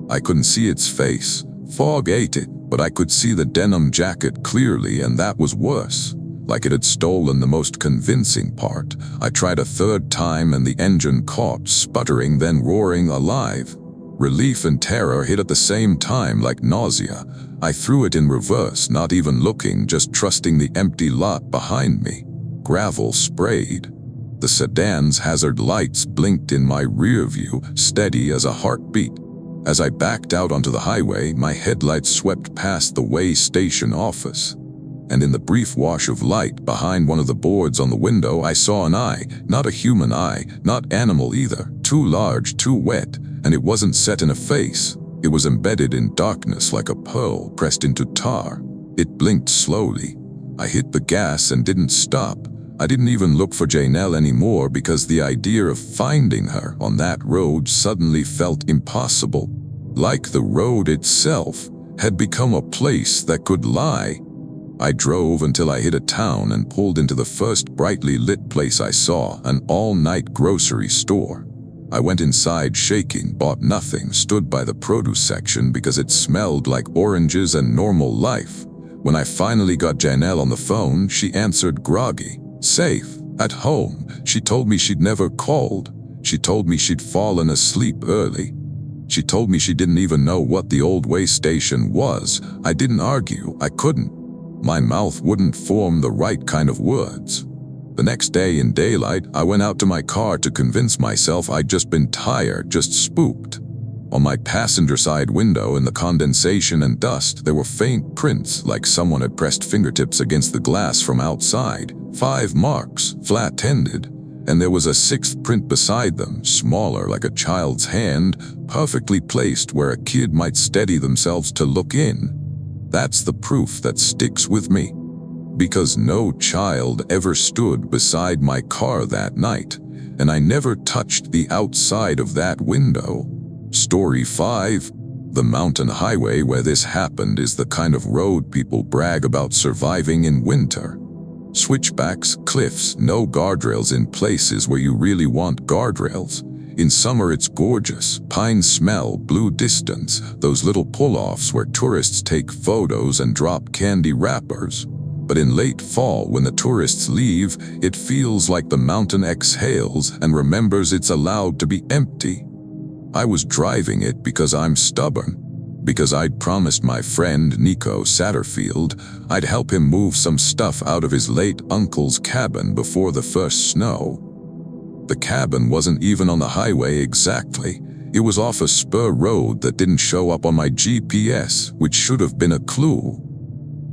I couldn't see its face. Fog ate it, but I could see the denim jacket clearly, and that was worse. Like it had stolen the most convincing part. I tried a third time and the engine caught, sputtering, then roaring alive. Relief and terror hit at the same time like nausea. I threw it in reverse, not even looking, just trusting the empty lot behind me. Gravel sprayed. The sedan's hazard lights blinked in my rear view, steady as a heartbeat. As I backed out onto the highway, my headlights swept past the way station office. And in the brief wash of light behind one of the boards on the window, I saw an eye, not a human eye, not animal either, too large, too wet, and it wasn't set in a face. It was embedded in darkness like a pearl pressed into tar. It blinked slowly. I hit the gas and didn't stop. I didn't even look for Janelle anymore because the idea of finding her on that road suddenly felt impossible. Like the road itself had become a place that could lie. I drove until I hit a town and pulled into the first brightly lit place I saw, an all-night grocery store. I went inside shaking, bought nothing, stood by the produce section because it smelled like oranges and normal life. When I finally got Janelle on the phone, she answered groggy. Safe, at home. She told me she'd never called. She told me she'd fallen asleep early. She told me she didn't even know what the old way station was. I didn't argue, I couldn't. My mouth wouldn't form the right kind of words. The next day in daylight, I went out to my car to convince myself I'd just been tired, just spooked. On my passenger side window in the condensation and dust, there were faint prints like someone had pressed fingertips against the glass from outside. 5 marks, flat-ended, and there was a 6th print beside them, smaller like a child's hand, perfectly placed where a kid might steady themselves to look in. That's the proof that sticks with me. Because no child ever stood beside my car that night, and I never touched the outside of that window. Story 5. The mountain highway where this happened is the kind of road people brag about surviving in winter. Switchbacks, cliffs, no guardrails in places where you really want guardrails. In summer it's gorgeous, pine smell, blue distance, those little pull-offs where tourists take photos and drop candy wrappers. But in late fall, when the tourists leave, it feels like the mountain exhales and remembers it's allowed to be empty. I was driving it because I'm stubborn. Because I'd promised my friend Nico Satterfield I'd help him move some stuff out of his late uncle's cabin before the first snow. The cabin wasn't even on the highway exactly. It was off a spur road that didn't show up on my GPS, which should have been a clue.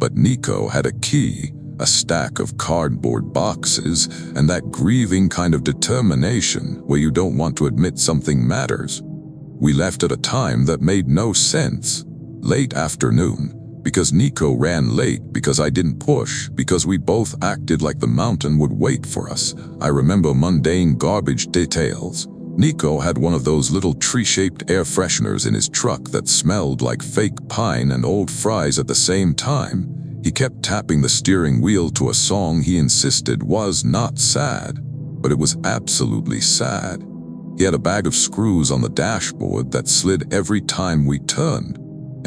But Nico had a key, a stack of cardboard boxes, and that grieving kind of determination where you don't want to admit something matters. We left at a time that made no sense. Late afternoon, because Nico ran late, because I didn't push, because we both acted like the mountain would wait for us. I remember mundane garbage details. Nico had one of those little tree-shaped air fresheners in his truck that smelled like fake pine and old fries at the same time. He kept tapping the steering wheel to a song he insisted was not sad, but it was absolutely sad. He had a bag of screws on the dashboard that slid every time we turned,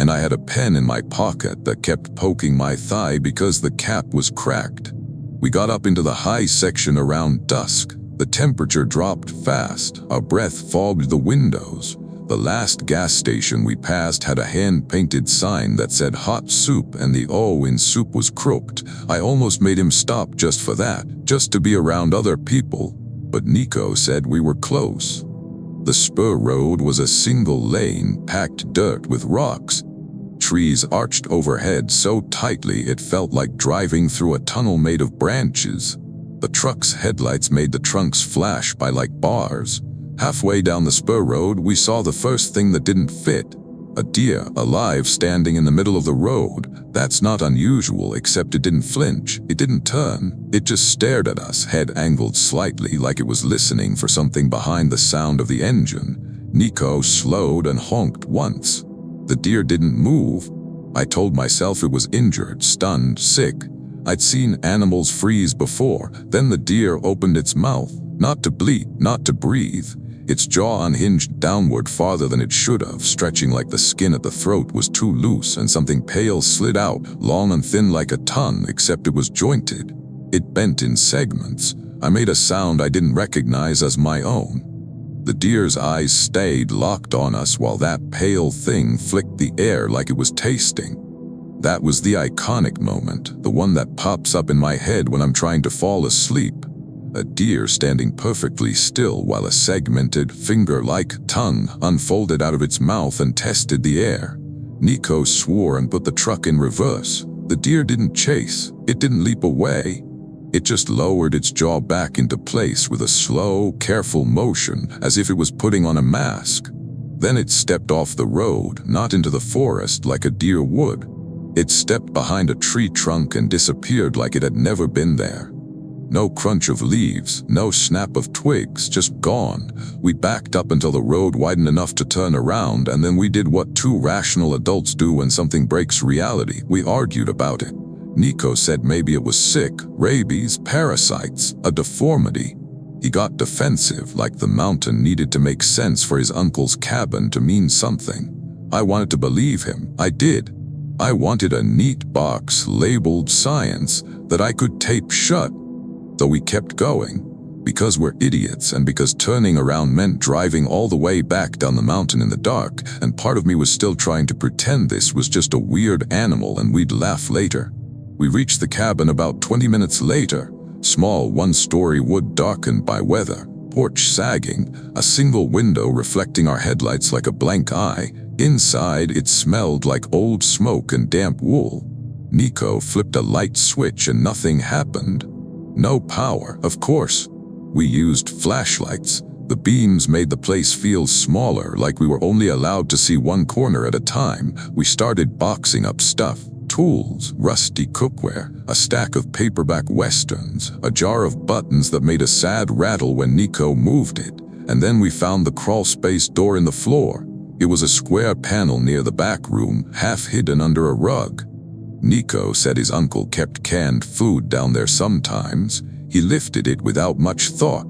and I had a pen in my pocket that kept poking my thigh because the cap was cracked. We got up into the high section around dusk. The temperature dropped fast. Our breath fogged the windows. The last gas station we passed had a hand-painted sign that said hot soup, and the O in soup was crooked. I almost made him stop just for that, just to be around other people. But Nico said we were close. The spur road was a single lane, packed dirt with rocks. Trees arched overhead so tightly it felt like driving through a tunnel made of branches. The truck's headlights made the trunks flash by like bars. Halfway down the spur road, we saw the first thing that didn't fit. A deer, alive, standing in the middle of the road. That's not unusual, except it didn't flinch. It didn't turn. It just stared at us, head angled slightly like it was listening for something behind the sound of the engine. Nico slowed and honked once. The deer didn't move. I told myself it was injured, stunned, sick. I'd seen animals freeze before. Then the deer opened its mouth, not to bleat, not to breathe. Its jaw unhinged downward farther than it should have, stretching like the skin at the throat was too loose, and something pale slid out, long and thin like a tongue, except it was jointed. It bent in segments. I made a sound I didn't recognize as my own. The deer's eyes stayed locked on us while that pale thing flicked the air like it was tasting. That was the iconic moment, the one that pops up in my head when I'm trying to fall asleep. A deer standing perfectly still while a segmented, finger-like tongue unfolded out of its mouth and tested the air. Nico swore and put the truck in reverse. The deer didn't chase. It didn't leap away. It just lowered its jaw back into place with a slow, careful motion, as if it was putting on a mask. Then it stepped off the road, not into the forest like a deer would. It stepped behind a tree trunk and disappeared like it had never been there. No crunch of leaves, no snap of twigs, just gone. We backed up until the road widened enough to turn around, and then we did what two rational adults do when something breaks reality. We argued about it. Nico said maybe it was sick, rabies, parasites, a deformity. He got defensive, like the mountain needed to make sense for his uncle's cabin to mean something. I wanted to believe him. I did. I wanted a neat box labeled science that I could tape shut. So we kept going. Because we're idiots and because turning around meant driving all the way back down the mountain in the dark, and part of me was still trying to pretend this was just a weird animal and we'd laugh later. We reached the cabin about 20 minutes later. Small one-story wood darkened by weather, porch sagging, a single window reflecting our headlights like a blank eye. Inside, it smelled like old smoke and damp wool. Nico flipped a light switch and nothing happened. No power, of course. We used flashlights. The beams made the place feel smaller, like we were only allowed to see one corner at a time. We started boxing up stuff. Tools, rusty cookware, a stack of paperback westerns, a jar of buttons that made a sad rattle when Nico moved it, and then we found the crawlspace door in the floor. It was a square panel near the back room, half hidden under a rug. Nico said his uncle kept canned food down there sometimes. He lifted it without much thought.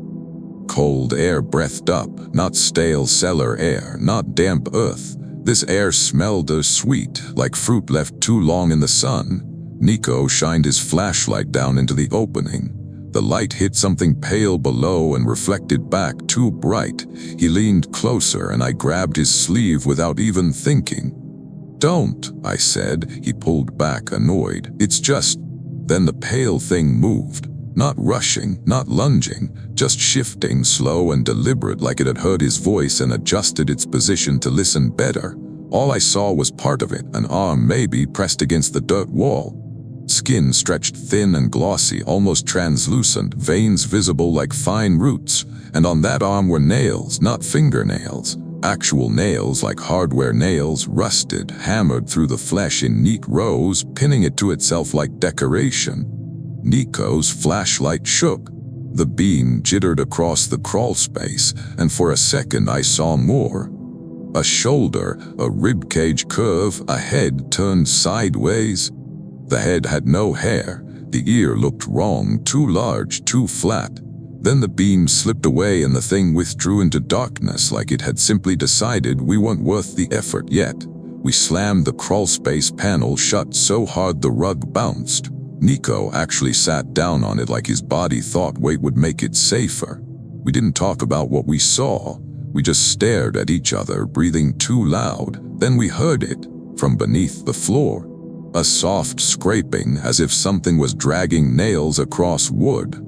Cold air breathed up, not stale cellar air, not damp earth. This air smelled sweet, like fruit left too long in the sun. Nico shined his flashlight down into the opening. The light hit something pale below and reflected back too bright. He leaned closer and I grabbed his sleeve without even thinking. "Don't," I said. He pulled back, annoyed. "It's just..." Then the pale thing moved. Not rushing, not lunging, just shifting, slow and deliberate, like it had heard his voice and adjusted its position to listen better. All I saw was part of it, an arm maybe pressed against the dirt wall. Skin stretched thin and glossy, almost translucent, veins visible like fine roots, and on that arm were nails, not fingernails. Actual nails, like hardware nails, rusted, hammered through the flesh in neat rows, pinning it to itself like decoration. Nico's flashlight shook. The beam jittered across the crawl space, and for a second I saw more. A shoulder, a ribcage curve, a head turned sideways. The head had no hair. The ear looked wrong, too large, too flat. Then the beam slipped away and the thing withdrew into darkness, like it had simply decided we weren't worth the effort yet. We slammed the crawlspace panel shut so hard the rug bounced. Nico actually sat down on it like his body thought weight would make it safer. We didn't talk about what we saw. We just stared at each other, breathing too loud. Then we heard it, from beneath the floor. A soft scraping, as if something was dragging nails across wood.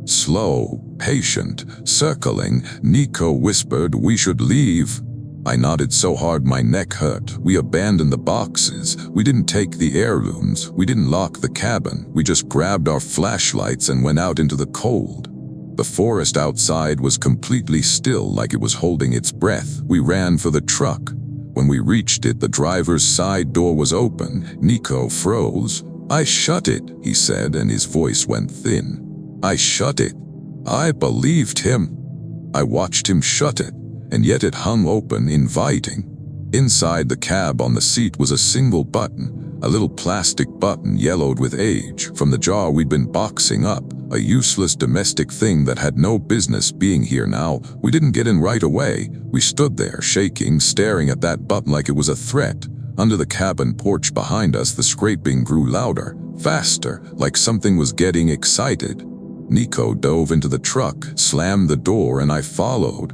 Slow, patient, circling, Nico whispered we should leave. I nodded so hard my neck hurt. We abandoned the boxes. We didn't take the heirlooms. We didn't lock the cabin. We just grabbed our flashlights and went out into the cold. The forest outside was completely still, like it was holding its breath. We ran for the truck. When we reached it, the driver's side door was open. Nico froze. "I shut it," he said, and his voice went thin. "I shut it." I believed him. I watched him shut it. And yet it hung open, inviting. Inside the cab on the seat was a single button, a little plastic button yellowed with age, from the jar we'd been boxing up, a useless domestic thing that had no business being here now. We didn't get in right away. We stood there, shaking, staring at that button like it was a threat. Under the cabin porch behind us, the scraping grew louder, faster, like something was getting excited. Nico dove into the truck, slammed the door, and I followed.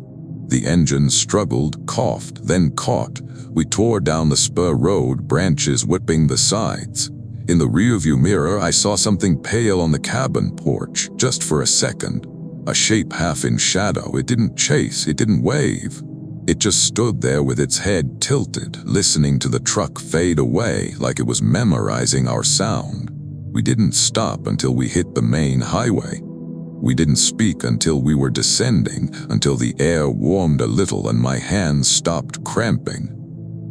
The engine struggled, coughed, then caught. We tore down the spur road, branches whipping the sides. In the rearview mirror, I saw something pale on the cabin porch, just for a second. A shape half in shadow. It didn't chase, it didn't wave. It just stood there with its head tilted, listening to the truck fade away like it was memorizing our sound. We didn't stop until we hit the main highway. We didn't speak until we were descending, until the air warmed a little and my hands stopped cramping.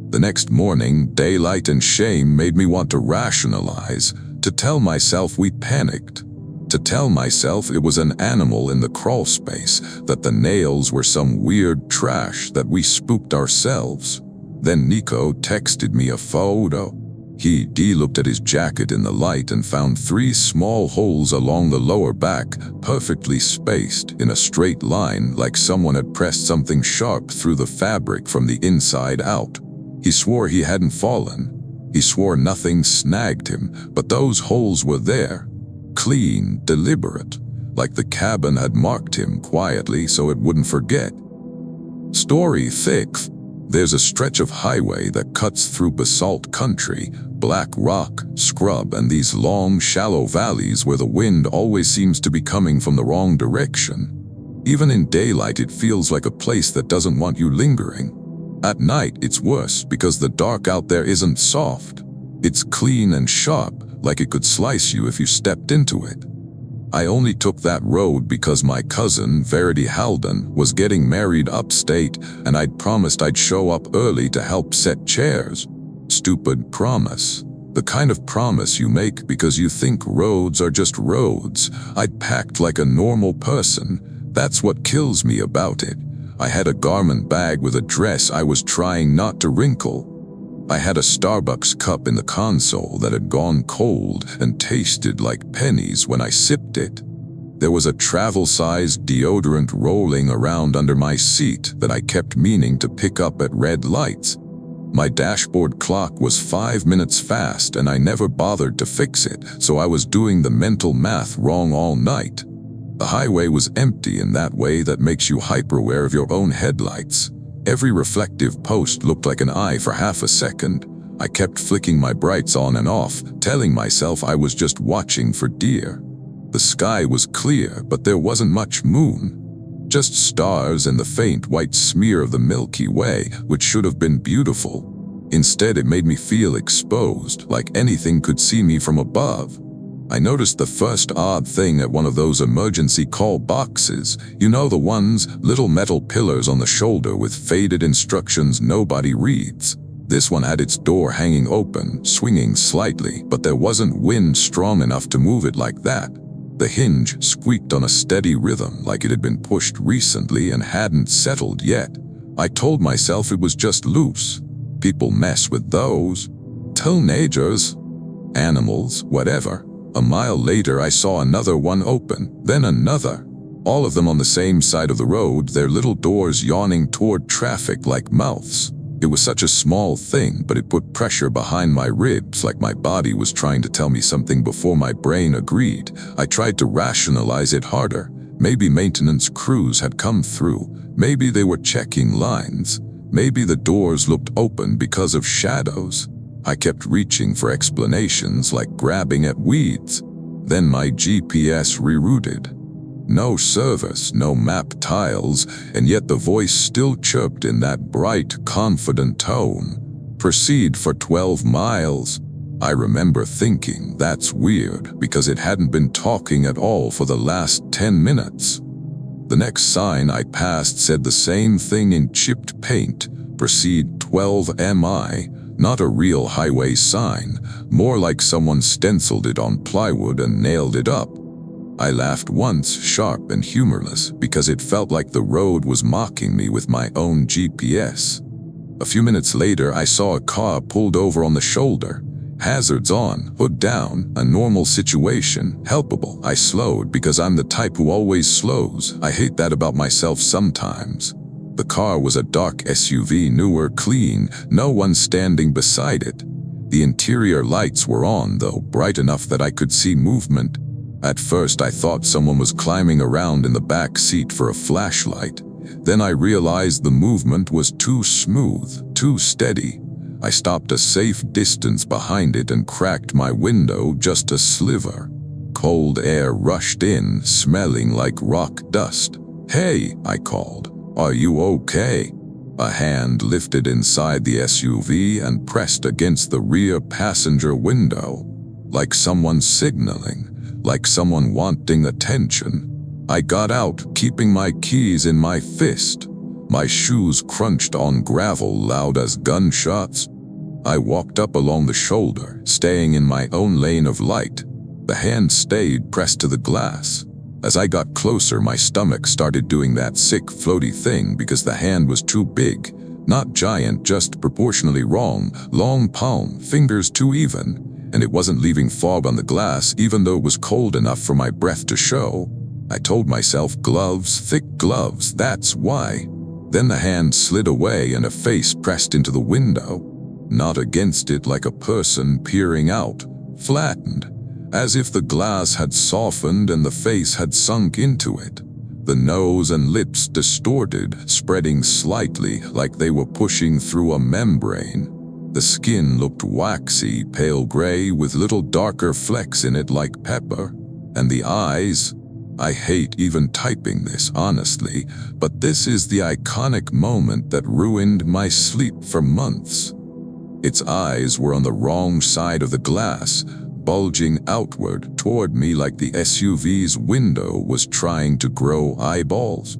The next morning, daylight and shame made me want to rationalize, to tell myself we panicked, to tell myself it was an animal in the crawl space, that the nails were some weird trash, that we spooked ourselves. Then Nico texted me a photo. He looked at his jacket in the light and found 3 small holes along the lower back, perfectly spaced in a straight line like someone had pressed something sharp through the fabric from the inside out. He swore he hadn't fallen. He swore nothing snagged him, but those holes were there. Clean, deliberate, like the cabin had marked him quietly so it wouldn't forget. Story 6. There's a stretch of highway that cuts through basalt country, black rock, scrub, and these long, shallow valleys where the wind always seems to be coming from the wrong direction. Even in daylight, it feels like a place that doesn't want you lingering. At night, it's worse because the dark out there isn't soft. It's clean and sharp, like it could slice you if you stepped into it. I only took that road because my cousin, Verity Halden, was getting married upstate, and I'd promised I'd show up early to help set chairs. Stupid promise. The kind of promise you make because you think roads are just roads. I'd packed like a normal person. That's what kills me about it. I had a garment bag with a dress I was trying not to wrinkle. I had a Starbucks cup in the console that had gone cold and tasted like pennies when I sipped it. There was a travel-sized deodorant rolling around under my seat that I kept meaning to pick up at red lights. My dashboard clock was 5 minutes fast and I never bothered to fix it, so I was doing the mental math wrong all night. The highway was empty in that way that makes you hyper-aware of your own headlights. Every reflective post looked like an eye for half a second. I kept flicking my brights on and off, telling myself I was just watching for deer. The sky was clear, but there wasn't much moon. Just stars and the faint white smear of the Milky Way, which should have been beautiful. Instead, it made me feel exposed, like anything could see me from above. I noticed the first odd thing at one of those emergency call boxes. You know, the ones, little metal pillars on the shoulder with faded instructions nobody reads. This one had its door hanging open, swinging slightly, but there wasn't wind strong enough to move it like that. The hinge squeaked on a steady rhythm like it had been pushed recently and hadn't settled yet. I told myself it was just loose. People mess with those. Teenagers. Animals, whatever. A mile later, I saw another one open, then another. All of them on the same side of the road, their little doors yawning toward traffic like mouths. It was such a small thing, but it put pressure behind my ribs like my body was trying to tell me something before my brain agreed. I tried to rationalize it harder. Maybe maintenance crews had come through. Maybe they were checking lines. Maybe the doors looked open because of shadows. I kept reaching for explanations like grabbing at weeds. Then my GPS rerouted. No service, no map tiles, and yet the voice still chirped in that bright, confident tone. Proceed for 12 miles. I remember thinking, that's weird, because it hadn't been talking at all for the last 10 minutes. The next sign I passed said the same thing in chipped paint, proceed 12 mi. Not a real highway sign, more like someone stenciled it on plywood and nailed it up. I laughed once, sharp and humorless, because it felt like the road was mocking me with my own GPS. A few minutes later, I saw a car pulled over on the shoulder. Hazards on, hood down, a normal situation, helpable. I slowed because I'm the type who always slows. I hate that about myself sometimes. The car was a dark SUV, newer, clean, no one standing beside it. The interior lights were on, though, bright enough that I could see movement. At first, I thought someone was climbing around in the back seat for a flashlight. Then I realized the movement was too smooth, too steady. I stopped a safe distance behind it and cracked my window just a sliver. Cold air rushed in, smelling like rock dust. "Hey," I called. "Are you okay?" A hand lifted inside the SUV and pressed against the rear passenger window, like someone signaling, like someone wanting attention. I got out, keeping my keys in my fist. My shoes crunched on gravel loud as gunshots. I walked up along the shoulder, staying in my own lane of light. The hand stayed pressed to the glass. As I got closer, my stomach started doing that sick, floaty thing because the hand was too big. Not giant, just proportionally wrong, long palm, fingers too even, and it wasn't leaving fog on the glass even though it was cold enough for my breath to show. I told myself, gloves, thick gloves, that's why. Then the hand slid away and a face pressed into the window. Not against it, like a person peering out, flattened, as if the glass had softened and the face had sunk into it. The nose and lips distorted, spreading slightly like they were pushing through a membrane. The skin looked waxy, pale gray with little darker flecks in it like pepper. And the eyes, I hate even typing this honestly, but this is the iconic moment that ruined my sleep for months. Its eyes were on the wrong side of the glass, bulging outward toward me like the SUV's window was trying to grow eyeballs.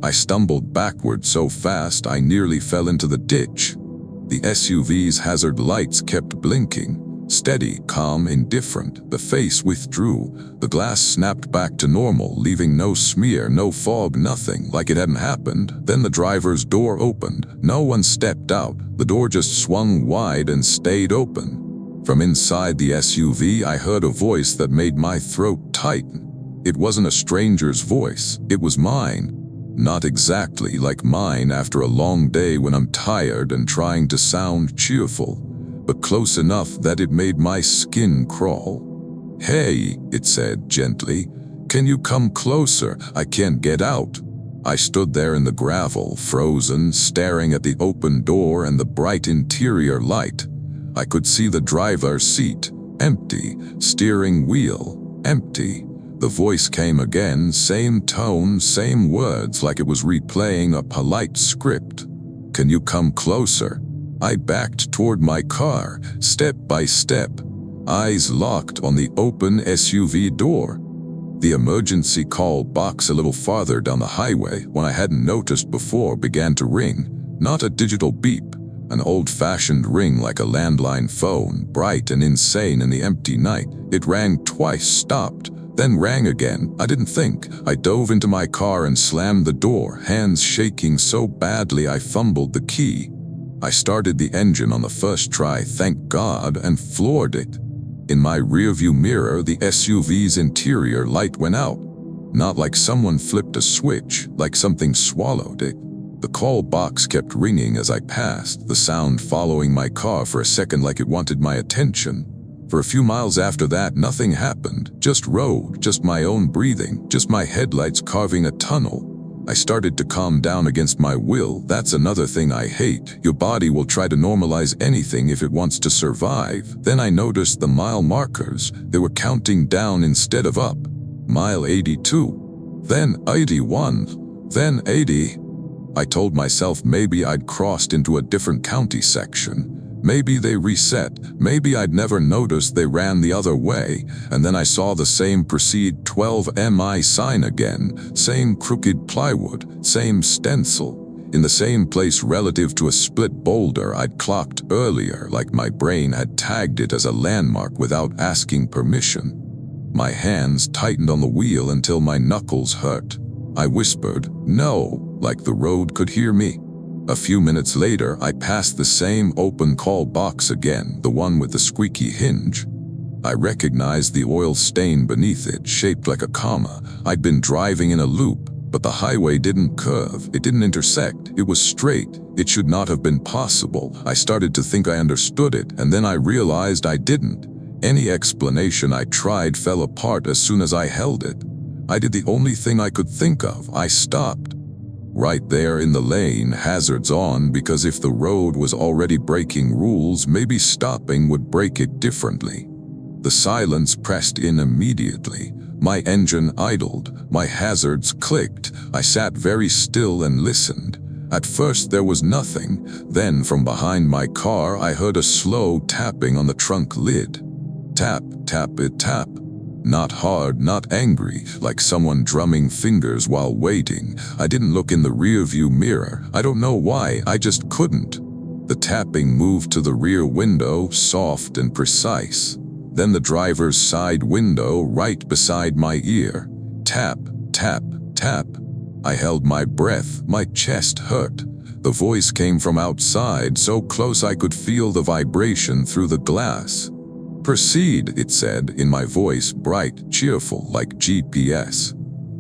I stumbled backward so fast I nearly fell into the ditch. The SUV's hazard lights kept blinking. Steady, calm, indifferent, the face withdrew. The glass snapped back to normal, leaving no smear, no fog, nothing, like it hadn't happened. Then the driver's door opened. No one stepped out. The door just swung wide and stayed open. From inside the SUV, I heard a voice that made my throat tighten. It wasn't a stranger's voice. It was mine. Not exactly like mine after a long day when I'm tired and trying to sound cheerful, but close enough that it made my skin crawl. "Hey," it said gently, "can you come closer? I can't get out." I stood there in the gravel, frozen, staring at the open door and the bright interior light. I could see the driver's seat, empty, steering wheel, empty. The voice came again, same tone, same words, like it was replaying a polite script. "Can you come closer?" I backed toward my car, step by step, eyes locked on the open SUV door. The emergency call box a little farther down the highway, one I hadn't noticed before, began to ring. Not a digital beep, an old-fashioned ring like a landline phone, bright and insane in the empty night. It rang twice, stopped, then rang again. I didn't think. I dove into my car and slammed the door, hands shaking so badly I fumbled the key. I started the engine on the first try, thank God, and floored it. In my rearview mirror, the SUV's interior light went out. Not like someone flipped a switch, like something swallowed it. The call box kept ringing as I passed, the sound following my car for a second like it wanted my attention. For a few miles after that, nothing happened. Just road, just my own breathing, just my headlights carving a tunnel. I started to calm down against my will. That's another thing I hate. Your body will try to normalize anything if it wants to survive. Then I noticed the mile markers. They were counting down instead of up. Mile 82, then 81, then 80. I told myself maybe I'd crossed into a different county section. Maybe they reset, maybe I'd never noticed they ran the other way, and then I saw the same Proceed 12 MI sign again, same crooked plywood, same stencil, in the same place relative to a split boulder I'd clocked earlier, like my brain had tagged it as a landmark without asking permission. My hands tightened on the wheel until my knuckles hurt. I whispered, "No," like the road could hear me. A few minutes later, I passed the same open call box again, the one with the squeaky hinge. I recognized the oil stain beneath it, shaped like a comma. I'd been driving in a loop, but the highway didn't curve, it didn't intersect, it was straight. It should not have been possible. I started to think I understood it, and then I realized I didn't. Any explanation I tried fell apart as soon as I held it. I did the only thing I could think of. I stopped. Right there in the lane, hazards on, because if the road was already breaking rules, maybe stopping would break it differently. The silence pressed in immediately. My engine idled, my hazards clicked. I sat very still and listened. At first there was nothing. Then from behind my car I heard a slow tapping on the trunk lid. Tap, tap, it tap. Not hard, not angry, like someone drumming fingers while waiting. I didn't look in the rearview mirror. I don't know why, I just couldn't. The tapping moved to the rear window, soft and precise. Then the driver's side window right beside my ear. Tap, tap, tap. I held my breath, my chest hurt. The voice came from outside, so close I could feel the vibration through the glass. "Proceed," it said, in my voice, bright, cheerful, like GPS.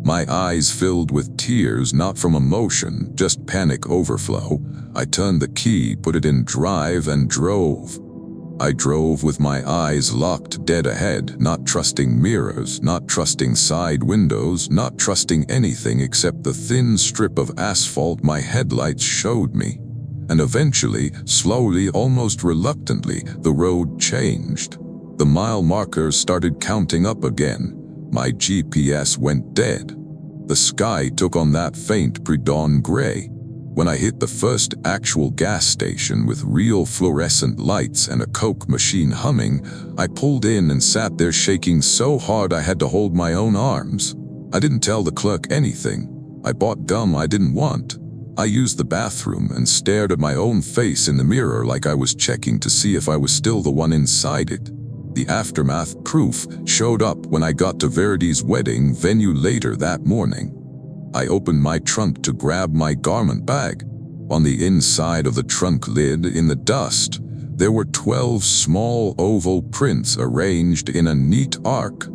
My eyes filled with tears, not from emotion, just panic overflow. I turned the key, put it in drive, and drove. I drove with my eyes locked dead ahead, not trusting mirrors, not trusting side windows, not trusting anything except the thin strip of asphalt my headlights showed me. And eventually, slowly, almost reluctantly, the road changed. The mile markers started counting up again. My GPS went dead. The sky took on that faint pre-dawn gray. When I hit the first actual gas station with real fluorescent lights and a Coke machine humming, I pulled in and sat there shaking so hard I had to hold my own arms. I didn't tell the clerk anything. I bought gum I didn't want. I used the bathroom and stared at my own face in the mirror like I was checking to see if I was still the one inside it. The aftermath proof showed up when I got to Verdi's wedding venue later that morning. I opened my trunk to grab my garment bag. On the inside of the trunk lid, in the dust, there were 12 small oval prints arranged in a neat arc,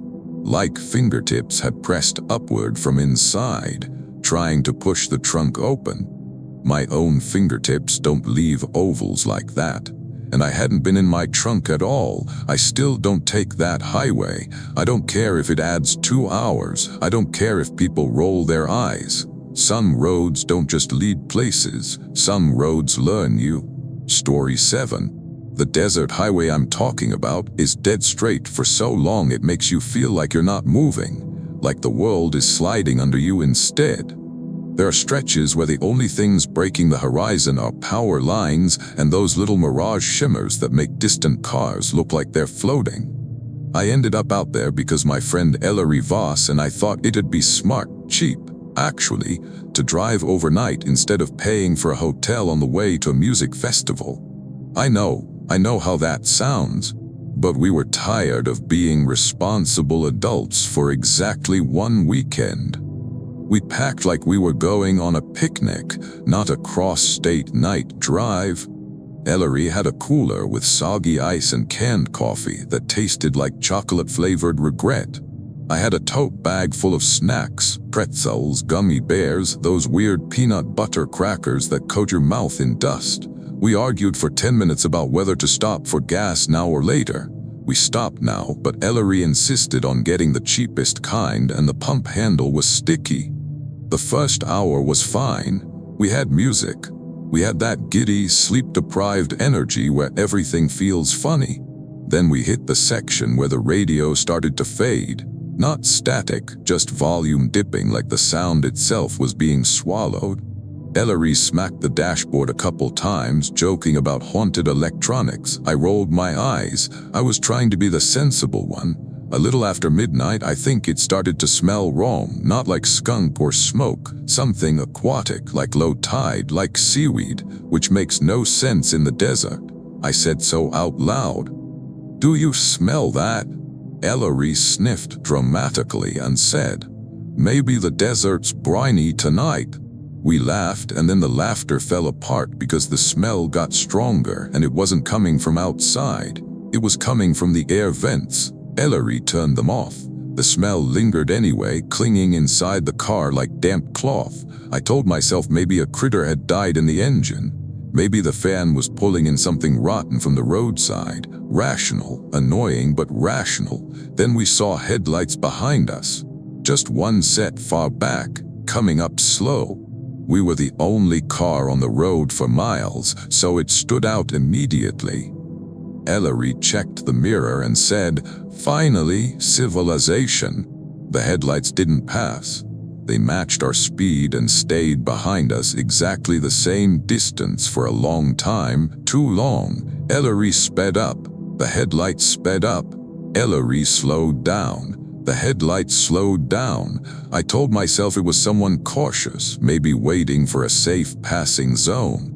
like fingertips had pressed upward from inside, trying to push the trunk open. My own fingertips don't leave ovals like that. And I hadn't been in my trunk at all. I still don't take that highway. I don't care if it adds 2 hours. I don't care if people roll their eyes. Some roads don't just lead places. Some roads learn you. Story 7. The desert highway I'm talking about is dead straight for so long it makes you feel like you're not moving, like the world is sliding under you instead. There are stretches where the only things breaking the horizon are power lines and those little mirage shimmers that make distant cars look like they're floating. I ended up out there because my friend Ellery Voss and I thought it'd be smart, cheap, actually, to drive overnight instead of paying for a hotel on the way to a music festival. I know how that sounds, but we were tired of being responsible adults for exactly one weekend. We packed like we were going on a picnic, not a cross-state night drive. Ellery had a cooler with soggy ice and canned coffee that tasted like chocolate-flavored regret. I had a tote bag full of snacks, pretzels, gummy bears, those weird peanut butter crackers that coat your mouth in dust. We argued for 10 minutes about whether to stop for gas now or later. We stopped now, but Ellery insisted on getting the cheapest kind and the pump handle was sticky. The first hour was fine. We had music. We had that giddy, sleep-deprived energy where everything feels funny. Then we hit the section where the radio started to fade. Not static, just volume dipping like the sound itself was being swallowed. Ellery smacked the dashboard a couple times, joking about haunted electronics. I rolled my eyes. I was trying to be the sensible one. A little after midnight, I think it started to smell wrong, not like skunk or smoke, something aquatic, like low tide, like seaweed, which makes no sense in the desert. I said so out loud. "Do you smell that?" Ellery sniffed dramatically and said, "Maybe the desert's briny tonight." We laughed, and then the laughter fell apart because the smell got stronger and it wasn't coming from outside. It was coming from the air vents. Ellery turned them off. The smell lingered anyway, clinging inside the car like damp cloth. I told myself maybe a critter had died in the engine. Maybe the fan was pulling in something rotten from the roadside. Rational, annoying, but rational. Then we saw headlights behind us. Just one set far back, coming up slow. We were the only car on the road for miles, so it stood out immediately. Ellery checked the mirror and said, "Finally, civilization." The headlights didn't pass. They matched our speed and stayed behind us exactly the same distance for a long time, too long. Ellery sped up. The headlights sped up. Ellery slowed down. The headlights slowed down. I told myself it was someone cautious, maybe waiting for a safe passing zone.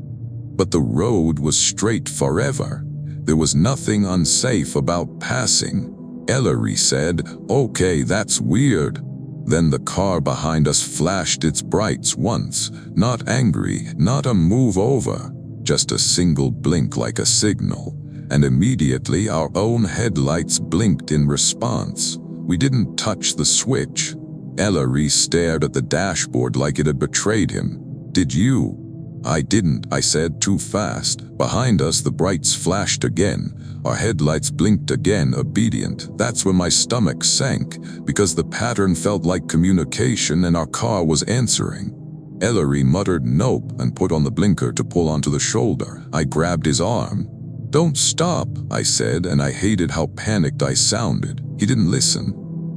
But the road was straight forever. There was nothing unsafe about passing. Ellery said, "Okay, that's weird." Then the car behind us flashed its brights once, not angry, not a move over, just a single blink like a signal, and immediately our own headlights blinked in response. We didn't touch the switch. Ellery stared at the dashboard like it had betrayed him. "Did you?" "I didn't," I said, too fast. Behind us the brights flashed again. Our headlights blinked again, obedient. That's when my stomach sank, because the pattern felt like communication and our car was answering. Ellery muttered nope and put on the blinker to pull onto the shoulder. I grabbed his arm. "Don't stop," I said, and I hated how panicked I sounded. He didn't listen.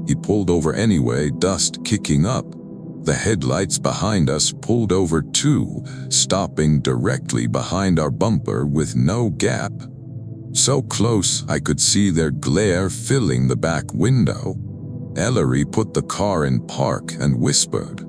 He pulled over anyway, dust kicking up. The headlights behind us pulled over too, stopping directly behind our bumper with no gap. So close I could see their glare filling the back window. Ellery put the car in park and whispered,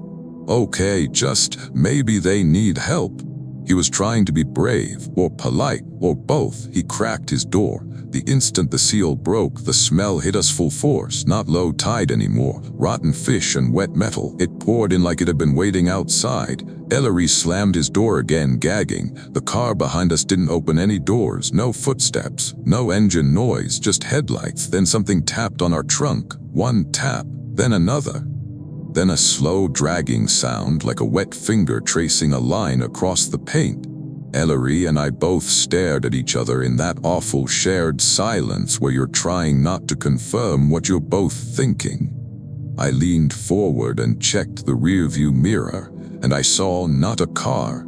"Okay, just maybe they need help." He was trying to be brave, or polite, or both. He cracked his door. The instant the seal broke, the smell hit us full force, not low tide anymore. Rotten fish and wet metal. It poured in like it had been waiting outside. Ellery slammed his door again, gagging. The car behind us didn't open any doors, no footsteps, no engine noise, just headlights. Then something tapped on our trunk. One tap, then another. Then a slow dragging sound like a wet finger tracing a line across the paint. Ellery and I both stared at each other in that awful shared silence where you're trying not to confirm what you're both thinking. I leaned forward and checked the rearview mirror, and I saw not a car.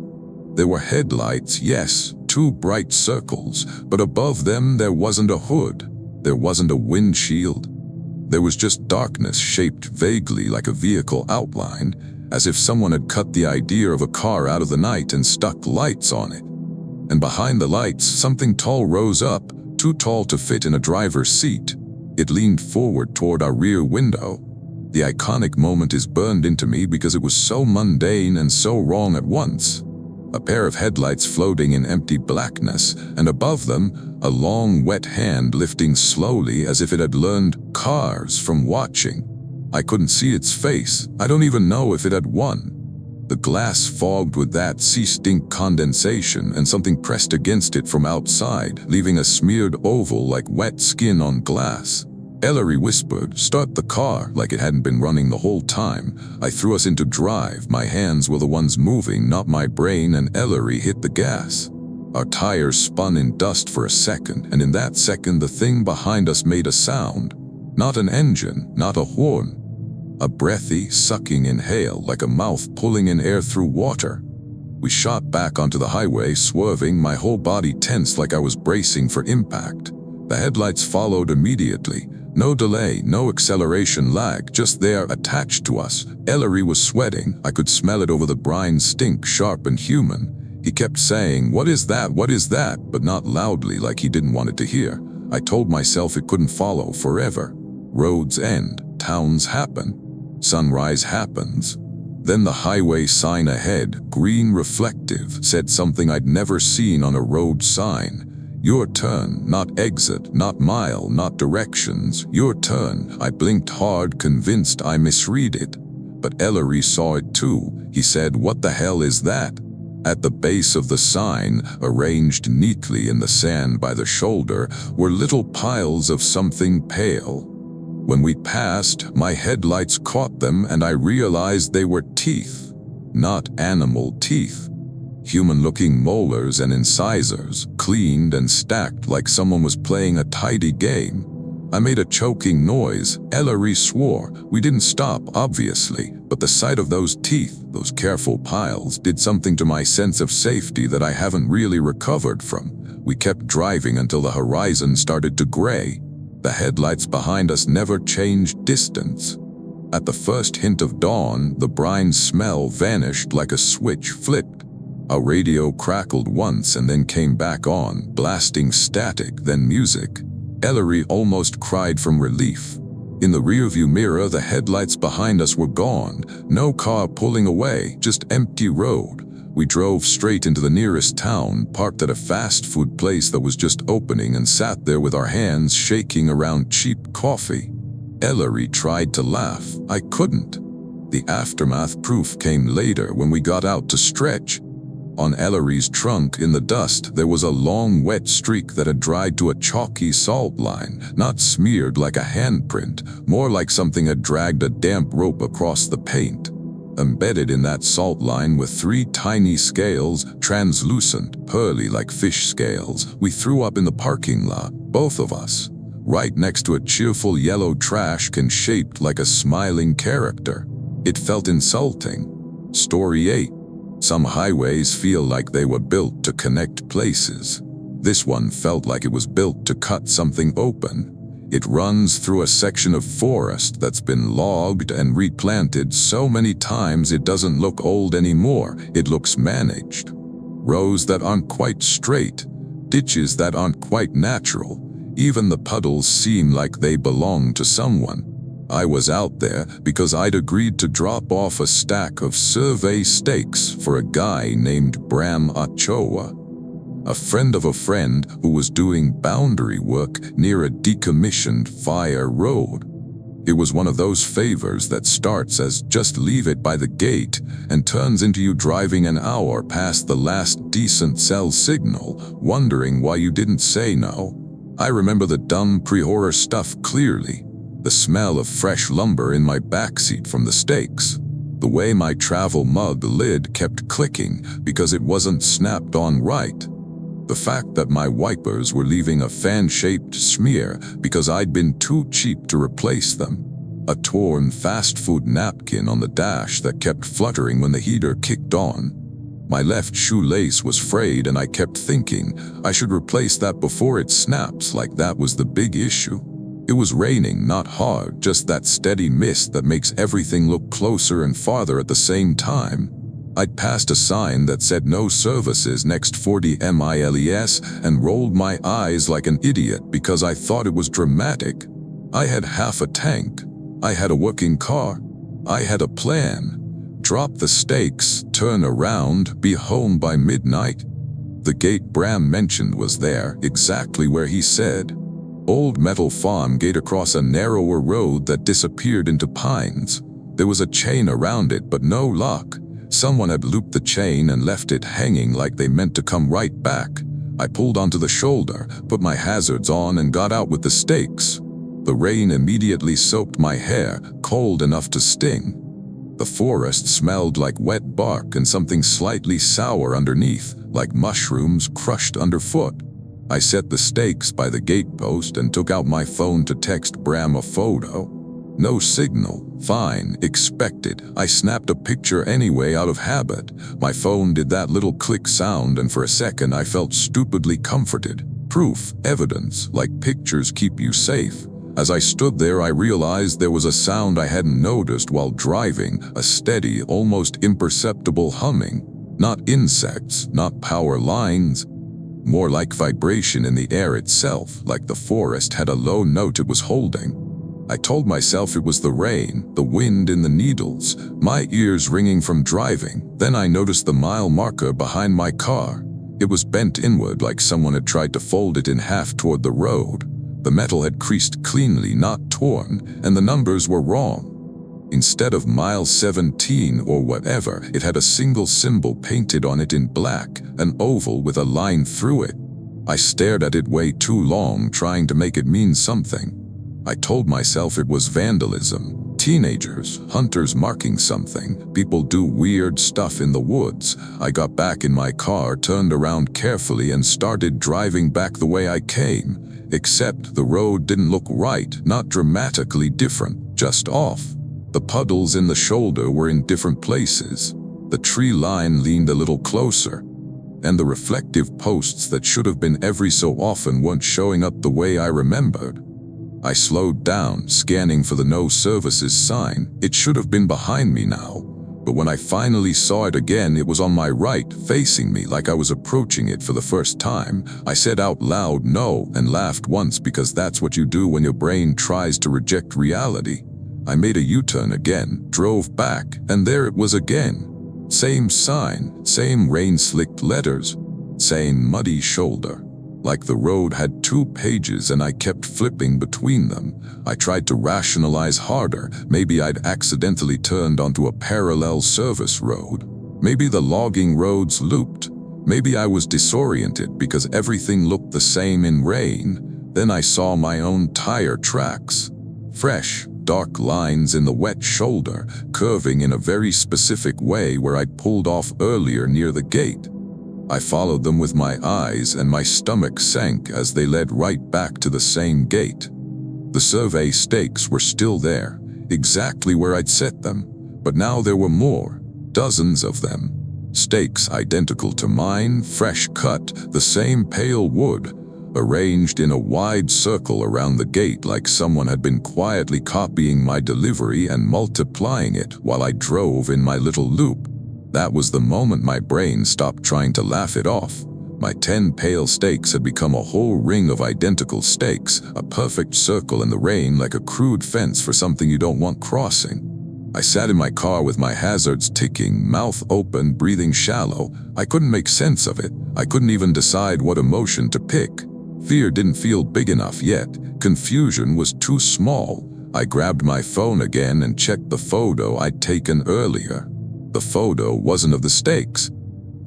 There were headlights, yes, two bright circles, but above them there wasn't a hood. There wasn't a windshield. There was just darkness shaped vaguely like a vehicle outline, as if someone had cut the idea of a car out of the night and stuck lights on it. And behind the lights, something tall rose up, too tall to fit in a driver's seat. It leaned forward toward our rear window. The iconic moment is burned into me because it was so mundane and so wrong at once. A pair of headlights floating in empty blackness, and above them, a long wet hand lifting slowly as if it had learned cars from watching. I couldn't see its face. I don't even know if it had won. The glass fogged with that sea-stink condensation, and something pressed against it from outside, leaving a smeared oval like wet skin on glass. Ellery whispered, "Start the car," like it hadn't been running the whole time. I threw us into drive. My hands were the ones moving, not my brain, and Ellery hit the gas. Our tires spun in dust for a second, and in that second the thing behind us made a sound. Not an engine, not a horn. A breathy, sucking inhale like a mouth pulling in air through water. We shot back onto the highway, swerving, my whole body tense like I was bracing for impact. The headlights followed immediately. No delay, no acceleration lag, just there attached to us. Ellery was sweating. I could smell it over the brine stink, sharp and human. He kept saying, "What is that? What is that?" but not loudly like he didn't want it to hear. I told myself it couldn't follow forever. Roads end, towns happen, sunrise happens. Then the highway sign ahead, green reflective, said something I'd never seen on a road sign. Your turn, not exit, not mile, not directions. Your turn. I blinked hard, convinced I misread it. But Ellery saw it too. He said, "What the hell is that?" At the base of the sign, arranged neatly in the sand by the shoulder, were little piles of something pale. When we passed, my headlights caught them and I realized they were teeth. Not animal teeth. Human-looking molars and incisors, cleaned and stacked like someone was playing a tidy game. I made a choking noise. Ellery swore. We didn't stop, obviously, but the sight of those teeth, those careful piles, did something to my sense of safety that I haven't really recovered from. We kept driving until the horizon started to gray. The headlights behind us never changed distance. At the first hint of dawn, the brine smell vanished like a switch flipped. Our radio crackled once and then came back on, blasting static, then music. Ellery almost cried from relief. In the rearview mirror, the headlights behind us were gone. No car pulling away, just empty road. We drove straight into the nearest town, parked at a fast food place that was just opening, and sat there with our hands shaking around cheap coffee. Ellery tried to laugh. I couldn't. The aftermath proof came later when we got out to stretch. On Ellery's trunk in the dust, there was a long wet streak that had dried to a chalky salt line, not smeared like a handprint, more like something had dragged a damp rope across the paint. Embedded in that salt line were 3 tiny scales, translucent, pearly like fish scales. We threw up in the parking lot, both of us, right next to a cheerful yellow trash can shaped like a smiling character. It felt insulting. Story 8. Some highways feel like they were built to connect places. This one felt like it was built to cut something open. It runs through a section of forest that's been logged and replanted so many times it doesn't look old anymore, it looks managed. Rows that aren't quite straight, ditches that aren't quite natural, even the puddles seem like they belong to someone. I was out there because I'd agreed to drop off a stack of survey stakes for a guy named Bram Ochoa, a friend of a friend who was doing boundary work near a decommissioned fire road. It was one of those favors that starts as just leave it by the gate and turns into you driving an hour past the last decent cell signal, wondering why you didn't say no. I remember the dumb pre-horror stuff clearly. The smell of fresh lumber in my backseat from the stakes. The way my travel mug lid kept clicking because it wasn't snapped on right. The fact that my wipers were leaving a fan-shaped smear because I'd been too cheap to replace them. A torn fast food napkin on the dash that kept fluttering when the heater kicked on. My left shoelace was frayed and I kept thinking I should replace that before it snaps, like that was the big issue. It was raining, not hard, just that steady mist that makes everything look closer and farther at the same time. I'd passed a sign that said no services next 40 miles and rolled my eyes like an idiot because I thought it was dramatic. I had half a tank. I had a working car. I had a plan. Drop the stakes, turn around, be home by midnight. The gate Bram mentioned was there, exactly where he said. Old metal farm gate across a narrower road that disappeared into pines. There was a chain around it, but no lock. Someone had looped the chain and left it hanging like they meant to come right back. I pulled onto the shoulder, put my hazards on and got out with the stakes. The rain immediately soaked my hair, cold enough to sting. The forest smelled like wet bark and something slightly sour underneath, like mushrooms crushed underfoot. I set the stakes by the gatepost and took out my phone to text Bram a photo. No signal. Fine, expected. I snapped a picture anyway out of habit. My phone did that little click sound and for a second I felt stupidly comforted. Proof, evidence, like pictures keep you safe. As I stood there I realized there was a sound I hadn't noticed while driving, a steady, almost imperceptible humming. Not insects, not power lines. More like vibration in the air itself, like the forest had a low note it was holding. I told myself it was the rain, the wind in the needles, my ears ringing from driving. Then I noticed the mile marker behind my car. It was bent inward like someone had tried to fold it in half toward the road. The metal had creased cleanly, not torn, and the numbers were wrong. Instead of mile 17 or whatever, it had a single symbol painted on it in black, an oval with a line through it. I stared at it way too long, trying to make it mean something. I told myself it was vandalism. Teenagers, hunters marking something. People do weird stuff in the woods. I got back in my car, turned around carefully, and started driving back the way I came. Except the road didn't look right, not dramatically different, just off. The puddles in the shoulder were in different places. The tree line leaned a little closer. And the reflective posts that should have been every so often weren't showing up the way I remembered. I slowed down, scanning for the no services sign. It should have been behind me now. But when I finally saw it again, it was on my right, facing me like I was approaching it for the first time. I said out loud no and laughed once because that's what you do when your brain tries to reject reality. I made a U-turn again, drove back, and there it was again. Same sign, same rain-slicked letters, same muddy shoulder. Like the road had 2 pages and I kept flipping between them. I tried to rationalize harder. Maybe I'd accidentally turned onto a parallel service road. Maybe the logging roads looped. Maybe I was disoriented because everything looked the same in rain. Then I saw my own tire tracks. Fresh, dark lines in the wet shoulder, curving in a very specific way where I'd pulled off earlier near the gate. I followed them with my eyes and my stomach sank as they led right back to the same gate. The survey stakes were still there, exactly where I'd set them, but now there were more, dozens of them. Stakes identical to mine, fresh cut, the same pale wood, arranged in a wide circle around the gate like someone had been quietly copying my delivery and multiplying it while I drove in my little loop. That was the moment my brain stopped trying to laugh it off. My 10 pale stakes had become a whole ring of identical stakes, a perfect circle in the rain like a crude fence for something you don't want crossing. I sat in my car with my hazards ticking, mouth open, breathing shallow. I couldn't make sense of it. I couldn't even decide what emotion to pick. Fear didn't feel big enough yet. Confusion was too small. I grabbed my phone again and checked the photo I'd taken earlier. The photo wasn't of the stakes.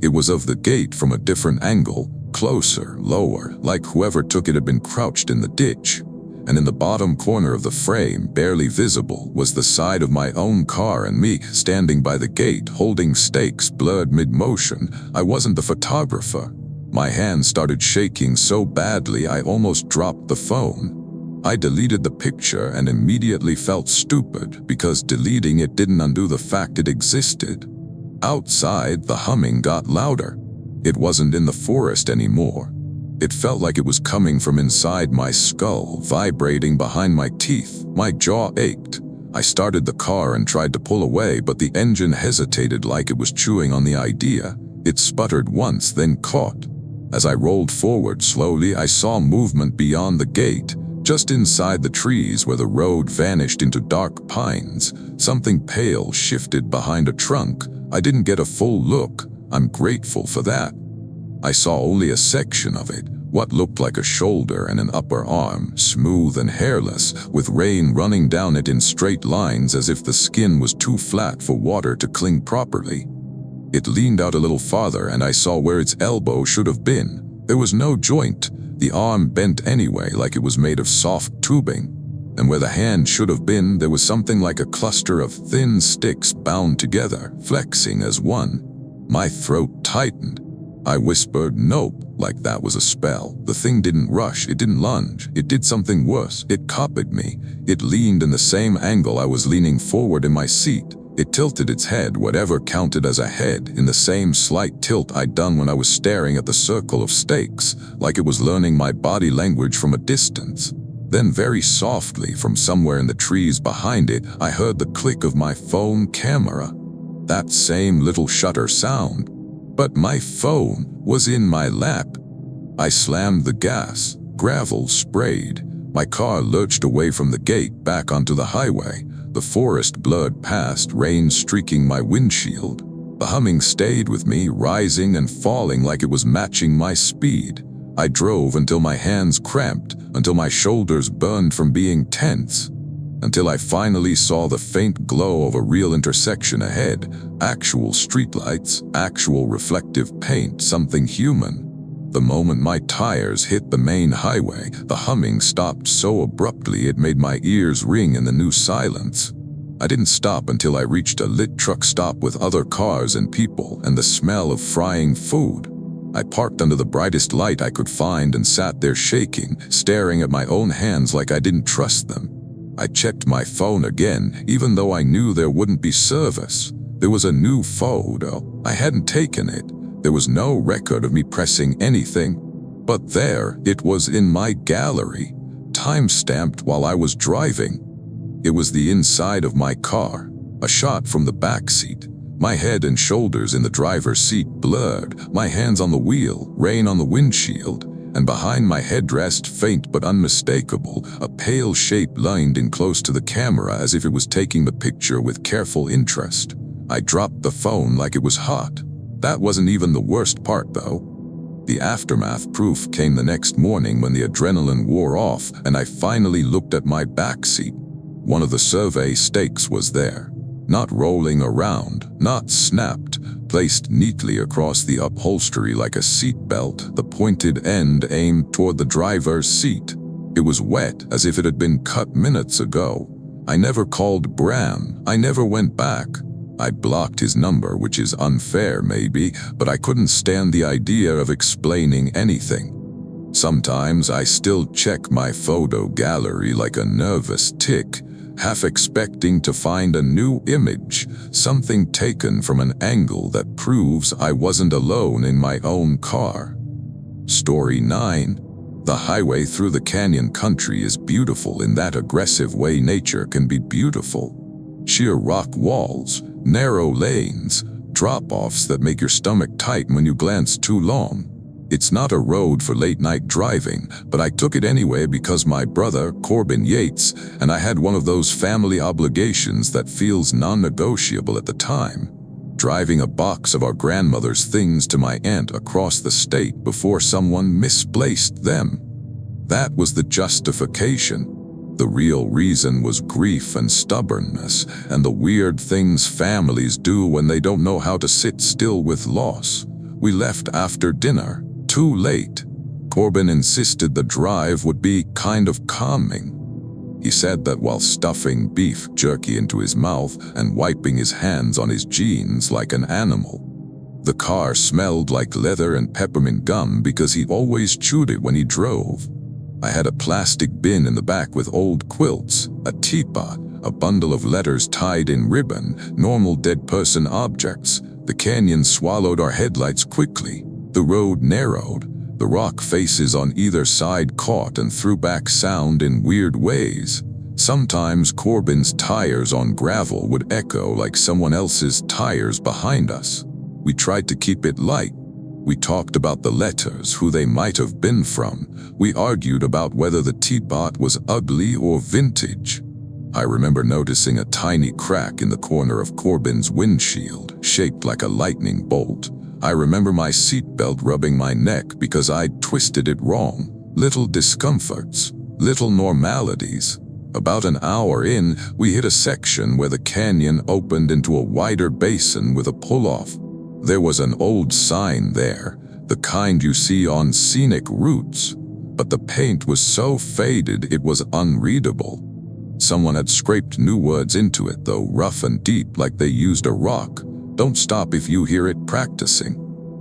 It was of the gate from a different angle, closer, lower, like whoever took it had been crouched in the ditch. And in the bottom corner of the frame, barely visible, was the side of my own car and me standing by the gate, holding stakes blurred mid-motion. I wasn't the photographer. My hand started shaking so badly I almost dropped the phone. I deleted the picture and immediately felt stupid because deleting it didn't undo the fact it existed. Outside, the humming got louder. It wasn't in the forest anymore. It felt like it was coming from inside my skull, vibrating behind my teeth. My jaw ached. I started the car and tried to pull away, but the engine hesitated like it was chewing on the idea. It sputtered once, then caught. As I rolled forward slowly, I saw movement beyond the gate, just inside the trees where the road vanished into dark pines. Something pale shifted behind a trunk. I didn't get a full look. I'm grateful for that. I saw only a section of it, what looked like a shoulder and an upper arm, smooth and hairless, with rain running down it in straight lines as if the skin was too flat for water to cling properly. It leaned out a little farther and I saw where its elbow should have been. There was no joint. The arm bent anyway, like it was made of soft tubing. And where the hand should have been, there was something like a cluster of thin sticks bound together, flexing as one. My throat tightened. I whispered, "Nope," like that was a spell. The thing didn't rush, it didn't lunge, it did something worse. It copied me. It leaned in the same angle I was leaning forward in my seat. It tilted its head, whatever counted as a head, in the same slight tilt I'd done when I was staring at the circle of stakes, like it was learning my body language from a distance. Then very softly, from somewhere in the trees behind it, I heard the click of my phone camera. That same little shutter sound. But my phone was in my lap. I slammed the gas. Gravel sprayed. My car lurched away from the gate back onto the highway. The forest blurred past, rain streaking my windshield. The humming stayed with me, rising and falling like it was matching my speed. I drove until my hands cramped, until my shoulders burned from being tense. Until I finally saw the faint glow of a real intersection ahead, actual streetlights, actual reflective paint, something human. The moment my tires hit the main highway, the humming stopped so abruptly it made my ears ring in the new silence. I didn't stop until I reached a lit truck stop with other cars and people and the smell of frying food. I parked under the brightest light I could find and sat there shaking, staring at my own hands like I didn't trust them. I checked my phone again, even though I knew there wouldn't be service. There was a new photo. I hadn't taken it. There was no record of me pressing anything. But there, it was in my gallery, time-stamped while I was driving. It was the inside of my car, a shot from the back seat. My head and shoulders in the driver's seat blurred, my hands on the wheel, rain on the windshield. And behind my headrest, faint but unmistakable, a pale shape leaned in close to the camera as if it was taking the picture with careful interest. I dropped the phone like it was hot. That wasn't even the worst part, though. The aftermath proof came the next morning when the adrenaline wore off and I finally looked at my backseat. One of the survey stakes was there, not rolling around, not snapped, placed neatly across the upholstery like a seat belt, the pointed end aimed toward the driver's seat. It was wet, as if it had been cut minutes ago. I never called Bram. I never went back. I blocked his number, which is unfair maybe, but I couldn't stand the idea of explaining anything. Sometimes I still check my photo gallery like a nervous tick, half expecting to find a new image, something taken from an angle that proves I wasn't alone in my own car. Story 9. The highway through the canyon country is beautiful in that aggressive way nature can be beautiful. Sheer rock walls, narrow lanes, drop-offs that make your stomach tight when you glance too long. It's not a road for late-night driving, but I took it anyway because my brother, Corbin Yates, and I had one of those family obligations that feels non-negotiable at the time. Driving a box of our grandmother's things to my aunt across the state before someone misplaced them. That was the justification. The real reason was grief and stubbornness, and the weird things families do when they don't know how to sit still with loss. We left after dinner, too late. Corbin insisted the drive would be kind of calming. He said that while stuffing beef jerky into his mouth and wiping his hands on his jeans like an animal. The car smelled like leather and peppermint gum because he always chewed it when he drove. I had a plastic bin in the back with old quilts, a teapot, a bundle of letters tied in ribbon, normal dead person objects. The canyon swallowed our headlights quickly. The road narrowed. The rock faces on either side caught and threw back sound in weird ways. Sometimes Corbin's tires on gravel would echo like someone else's tires behind us. We tried to keep it light. We talked about the letters, who they might have been from. We argued about whether the teapot was ugly or vintage. I remember noticing a tiny crack in the corner of Corbin's windshield, shaped like a lightning bolt. I remember my seatbelt rubbing my neck because I'd twisted it wrong. Little discomforts, little normalities. About an hour in, we hit a section where the canyon opened into a wider basin with a pull-off. There was an old sign there, the kind you see on scenic routes, but the paint was so faded it was unreadable. Someone had scraped new words into it, though rough and deep like they used a rock. Don't stop if you hear it practicing.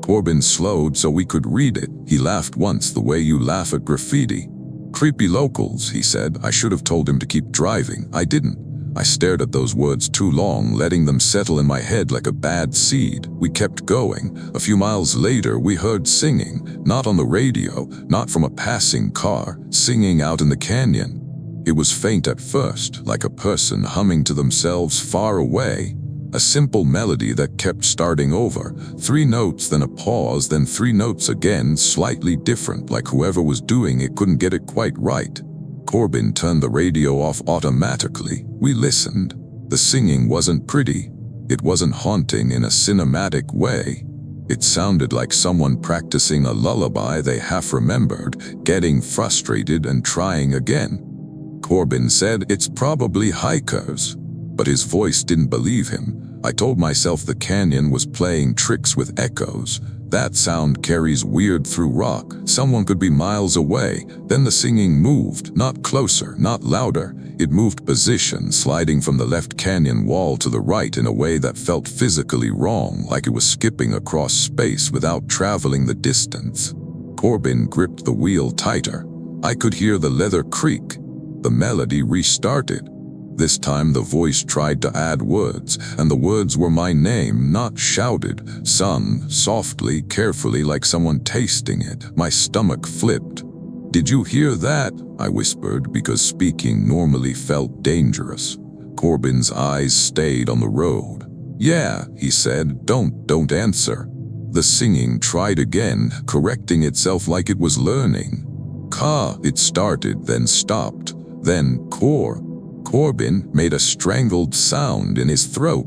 Corbin slowed so we could read it. He laughed once the way you laugh at graffiti. Creepy locals, he said. I should have told him to keep driving. I didn't. I stared at those words too long, letting them settle in my head like a bad seed. We kept going. A few miles later, we heard singing, not on the radio, not from a passing car, singing out in the canyon. It was faint at first, like a person humming to themselves far away. A simple melody that kept starting over. 3 notes, then a pause, then 3 notes again, slightly different, like whoever was doing it couldn't get it quite right. Corbin turned the radio off automatically. We listened. The singing wasn't pretty. It wasn't haunting in a cinematic way. It sounded like someone practicing a lullaby they half remembered, getting frustrated and trying again. Corbin said, "It's probably hikers." But his voice didn't believe him. I told myself the canyon was playing tricks with echoes. That sound carries weird through rock. Someone could be miles away. Then the singing moved, not closer, not louder. It moved position, sliding from the left canyon wall to the right in a way that felt physically wrong, like it was skipping across space without traveling the distance. Corbin gripped the wheel tighter. I could hear the leather creak. The melody restarted. This time the voice tried to add words, and the words were my name, not shouted, sung softly, carefully, like someone tasting it. My stomach flipped. "Did you hear that?" I whispered, because speaking normally felt dangerous. Corbin's eyes stayed on the road. "Yeah," he said, don't answer." The singing tried again, correcting itself like it was learning. "Ka," it started, then stopped, then "Kor." Corbin made a strangled sound in his throat.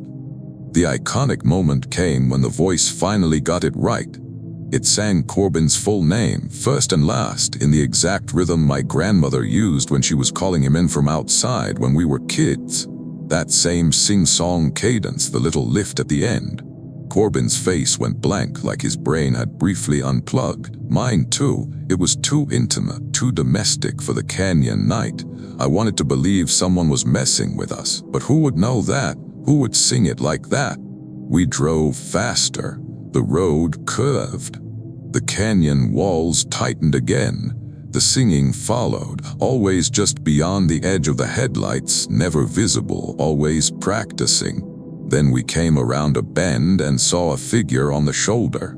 The iconic moment came when the voice finally got it right. It sang Corbin's full name, first and last, in the exact rhythm my grandmother used when she was calling him in from outside when we were kids. That same sing-song cadence, the little lift at the end. Corbin's face went blank, like his brain had briefly unplugged. Mine too. It was too intimate, too domestic for the canyon night. I wanted to believe someone was messing with us, but who would know that? Who would sing it like that? We drove faster. The road curved. The canyon walls tightened again. The singing followed, always just beyond the edge of the headlights, never visible, always practicing. Then we came around a bend and saw a figure on the shoulder.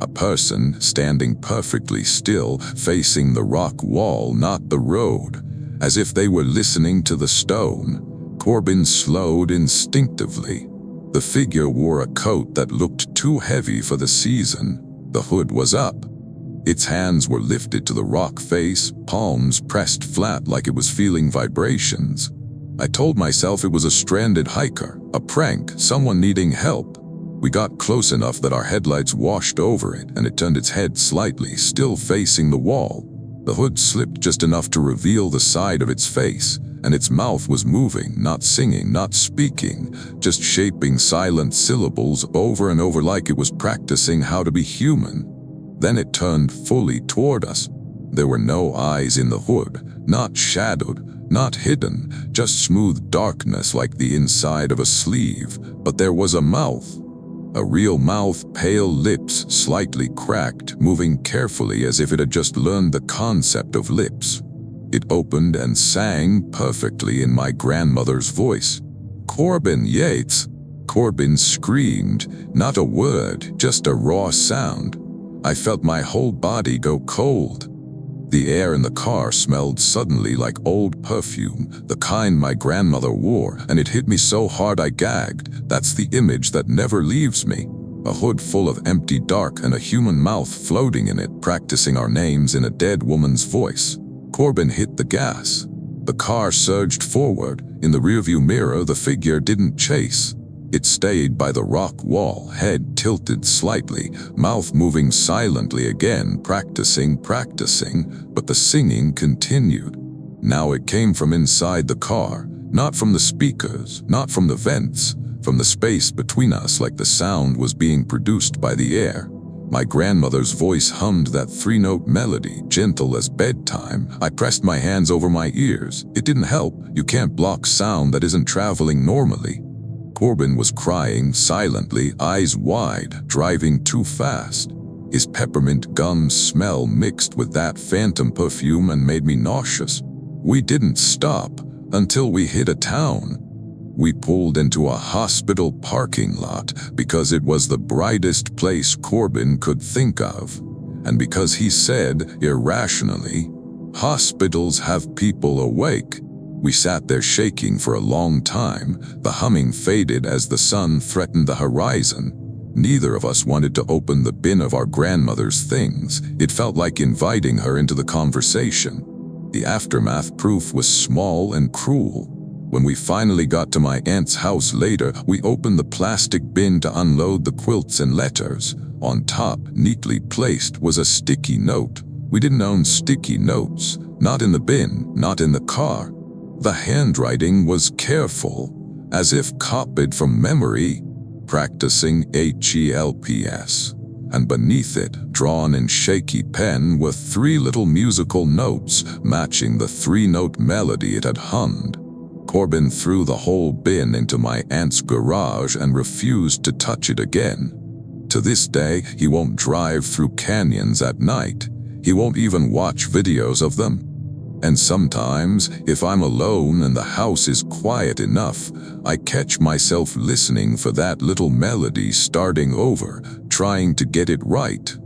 A person standing perfectly still, facing the rock wall, not the road, as if they were listening to the stone. Corbin slowed instinctively. The figure wore a coat that looked too heavy for the season. The hood was up. Its hands were lifted to the rock face, palms pressed flat like it was feeling vibrations. I told myself it was a stranded hiker, a prank, someone needing help. We got close enough that our headlights washed over it, and it turned its head slightly, still facing the wall. The hood slipped just enough to reveal the side of its face, and its mouth was moving, not singing, not speaking, just shaping silent syllables over and over like it was practicing how to be human. Then it turned fully toward us. There were no eyes in the hood, not shadowed, not hidden, just smooth darkness like the inside of a sleeve. But there was a mouth. A real mouth, pale lips, slightly cracked, moving carefully as if it had just learned the concept of lips. It opened and sang perfectly in my grandmother's voice. "Corbin Yates." Corbin screamed, not a word, just a raw sound. I felt my whole body go cold. The air in the car smelled suddenly like old perfume, the kind my grandmother wore, and it hit me so hard I gagged. That's the image that never leaves me. A hood full of empty dark and a human mouth floating in it, practicing our names in a dead woman's voice. Corbin hit the gas. The car surged forward. In the rearview mirror, the figure didn't chase. It stayed by the rock wall, head tilted slightly, mouth moving silently again, practicing, but the singing continued. Now it came from inside the car, not from the speakers, not from the vents, from the space between us, like the sound was being produced by the air. My grandmother's voice hummed that three-note melody, gentle as bedtime. I pressed my hands over my ears. It didn't help. You can't block sound that isn't traveling normally. Corbin was crying silently, eyes wide, driving too fast. His peppermint gum smell mixed with that phantom perfume and made me nauseous. We didn't stop until we hit a town. We pulled into a hospital parking lot because it was the brightest place Corbin could think of. And because he said, irrationally, "Hospitals have people awake." We sat there shaking for a long time. The humming faded as the sun threatened the horizon. Neither of us wanted to open the bin of our grandmother's things. It felt like inviting her into the conversation. The aftermath proof was small and cruel. When we finally got to my aunt's house later, we opened the plastic bin to unload the quilts and letters. On top, neatly placed, was a sticky note. We didn't own sticky notes. Not in the bin, not in the car. The handwriting was careful, as if copied from memory, practicing HELPS. And beneath it, drawn in shaky pen, were 3 little musical notes matching the 3-note melody it had hummed. Corbin threw the whole bin into my aunt's garage and refused to touch it again. To this day, he won't drive through canyons at night. He won't even watch videos of them. And sometimes, if I'm alone and the house is quiet enough, I catch myself listening for that little melody starting over, trying to get it right.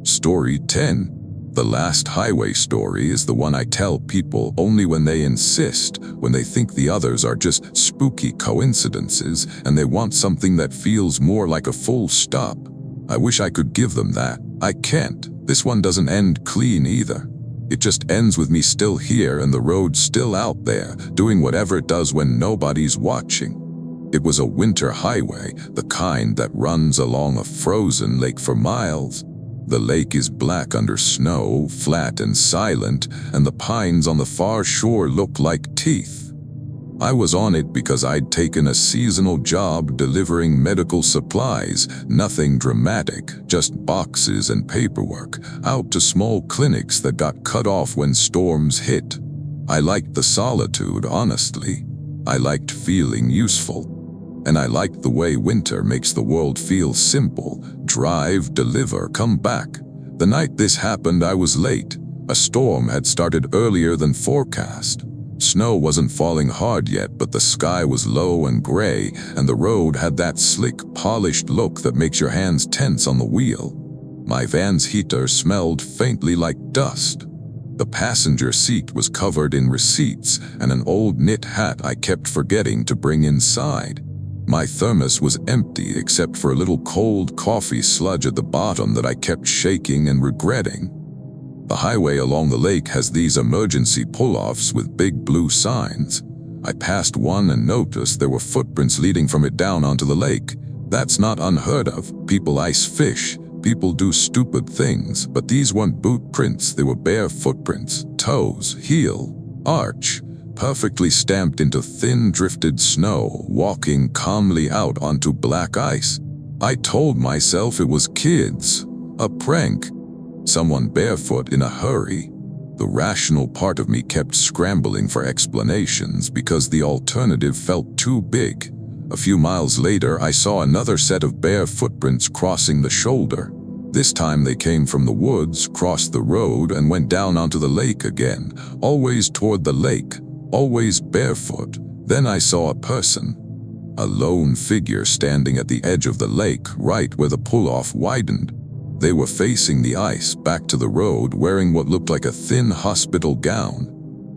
Story 10. The last highway story is the one I tell people only when they insist, when they think the others are just spooky coincidences and they want something that feels more like a full stop. I wish I could give them that. I can't. This one doesn't end clean either. It just ends with me still here and the road still out there, doing whatever it does when nobody's watching. It was a winter highway, the kind that runs along a frozen lake for miles. The lake is black under snow, flat and silent, and the pines on the far shore look like teeth. I was on it because I'd taken a seasonal job delivering medical supplies, nothing dramatic, just boxes and paperwork, out to small clinics that got cut off when storms hit. I liked the solitude, honestly. I liked feeling useful. And I liked the way winter makes the world feel simple. Drive, deliver, come back. The night this happened, I was late. A storm had started earlier than forecast. Snow wasn't falling hard yet, but the sky was low and gray, and the road had that slick, polished look that makes your hands tense on the wheel. My van's heater smelled faintly like dust. The passenger seat was covered in receipts and an old knit hat I kept forgetting to bring inside. My thermos was empty except for a little cold coffee sludge at the bottom that I kept shaking and regretting. The highway along the lake has these emergency pull-offs with big blue signs. I passed one and noticed there were footprints leading from it down onto the lake. That's not unheard of. People ice fish. People do stupid things, but these weren't boot prints. They were bare footprints. Toes, heel, arch, perfectly stamped into thin drifted snow, walking calmly out onto black ice. I told myself it was kids. A prank. Someone barefoot in a hurry. The rational part of me kept scrambling for explanations because the alternative felt too big. A few miles later, I saw another set of bare footprints crossing the shoulder. This time they came from the woods, crossed the road, and went down onto the lake again, always toward the lake, always barefoot. Then I saw a person. A lone figure standing at the edge of the lake, right where the pull-off widened. They were facing the ice, back to the road, wearing what looked like a thin hospital gown.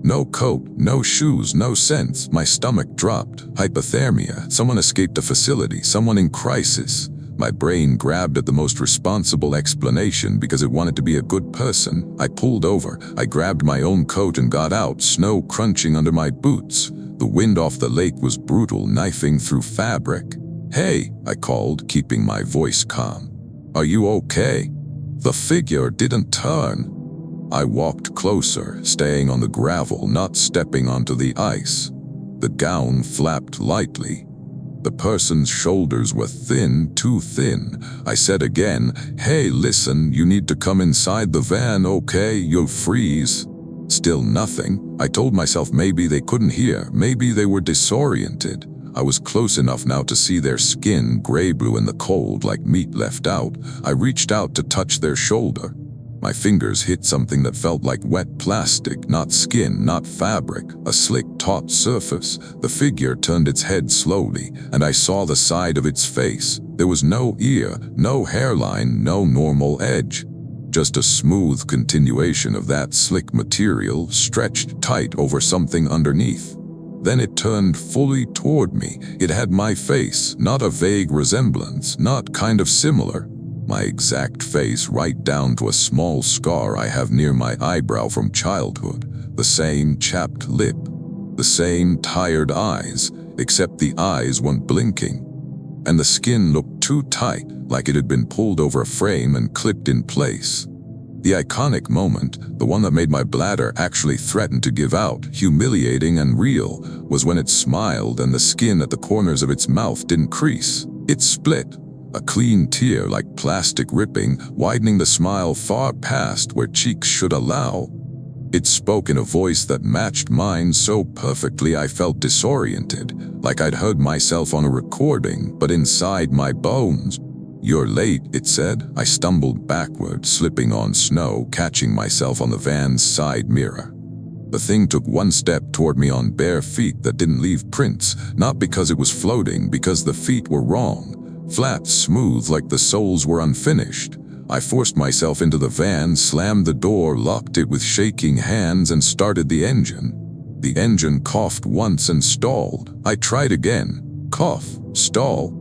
No coat, no shoes, no sense. My stomach dropped. Hypothermia. Someone escaped a facility. Someone in crisis. My brain grabbed at the most responsible explanation because it wanted to be a good person. I pulled over. I grabbed my own coat and got out, snow crunching under my boots. The wind off the lake was brutal, knifing through fabric. "Hey," I called, keeping my voice calm. "Are you okay?" The figure didn't turn. I walked closer, staying on the gravel, not stepping onto the ice. The gown flapped lightly. The person's shoulders were thin, too thin. I said again, "Hey, listen, you need to come inside the van, okay? You'll freeze." Still nothing. I told myself maybe they couldn't hear, maybe they were disoriented. I was close enough now to see their skin, gray-blue in the cold, like meat left out. I reached out to touch their shoulder. My fingers hit something that felt like wet plastic, not skin, not fabric, a slick, taut surface. The figure turned its head slowly, and I saw the side of its face. There was no ear, no hairline, no normal edge. Just a smooth continuation of that slick material stretched tight over something underneath. Then it turned fully toward me. It had my face, not a vague resemblance, not kind of similar. My exact face, right down to a small scar I have near my eyebrow from childhood. The same chapped lip, the same tired eyes, except the eyes weren't blinking. And the skin looked too tight, like it had been pulled over a frame and clipped in place. The iconic moment, the one that made my bladder actually threaten to give out, humiliating and real, was when it smiled and the skin at the corners of its mouth didn't crease. It split, a clean tear like plastic ripping, widening the smile far past where cheeks should allow. It spoke in a voice that matched mine so perfectly I felt disoriented, like I'd heard myself on a recording, but inside my bones. "You're late," it said. I stumbled backward, slipping on snow, catching myself on the van's side mirror. The thing took one step toward me on bare feet that didn't leave prints, not because it was floating, because the feet were wrong. Flat, smooth, like the soles were unfinished. I forced myself into the van, slammed the door, locked it with shaking hands, and started the engine. The engine coughed once and stalled. I tried again. Cough, stall.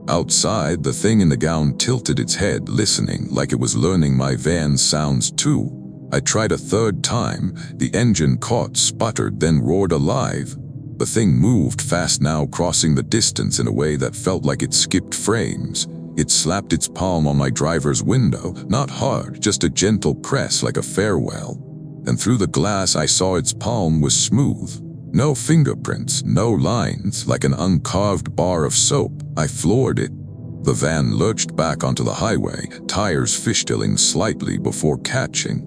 Outside, the thing in the gown tilted its head, listening, like it was learning my van's sounds too. I tried a third time. The engine caught, sputtered, then roared alive. The thing moved fast now, crossing the distance in a way that felt like it skipped frames. It slapped its palm on my driver's window, not hard, just a gentle press like a farewell. And through the glass I saw its palm was smooth. No fingerprints, no lines, like an uncarved bar of soap. I floored it. The van lurched back onto the highway, tires fishtailing slightly before catching.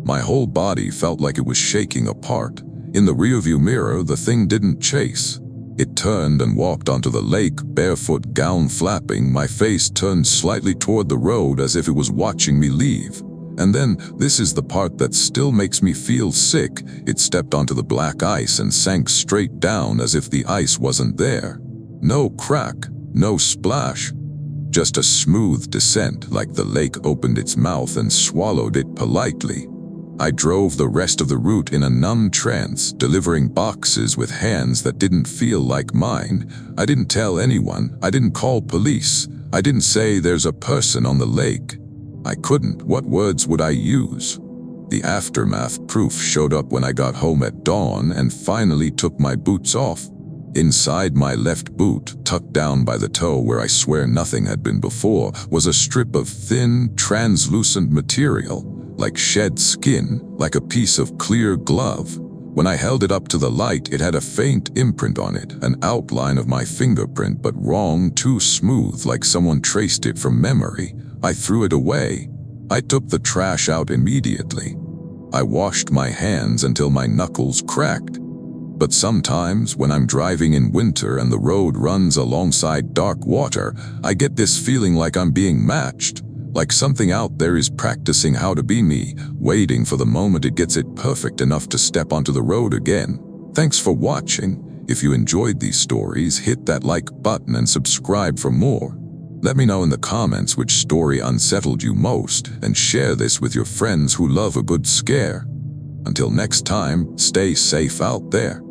My whole body felt like it was shaking apart. In the rearview mirror, the thing didn't chase. It turned and walked onto the lake, barefoot, gown flapping, my face turned slightly toward the road as if it was watching me leave. And then, this is the part that still makes me feel sick, it stepped onto the black ice and sank straight down as if the ice wasn't there. No crack, no splash. Just a smooth descent, like the lake opened its mouth and swallowed it politely. I drove the rest of the route in a numb trance, delivering boxes with hands that didn't feel like mine. I didn't tell anyone. I didn't call police. I didn't say there's a person on the lake. I couldn't. What words would I use? The aftermath proof showed up when I got home at dawn and finally took my boots off. Inside my left boot, tucked down by the toe where I swear nothing had been before, was a strip of thin, translucent material. Like shed skin, like a piece of clear glove. When I held it up to the light, it had a faint imprint on it, an outline of my fingerprint, but wrong, too smooth, like someone traced it from memory. I threw it away. I took the trash out immediately. I washed my hands until my knuckles cracked. But sometimes, when I'm driving in winter and the road runs alongside dark water, I get this feeling like I'm being matched. Like something out there is practicing how to be me, waiting for the moment it gets it perfect enough to step onto the road again. Thanks for watching. If you enjoyed these stories, hit that like button and subscribe for more. Let me know in the comments which story unsettled you most, and share this with your friends who love a good scare. Until next time, stay safe out there.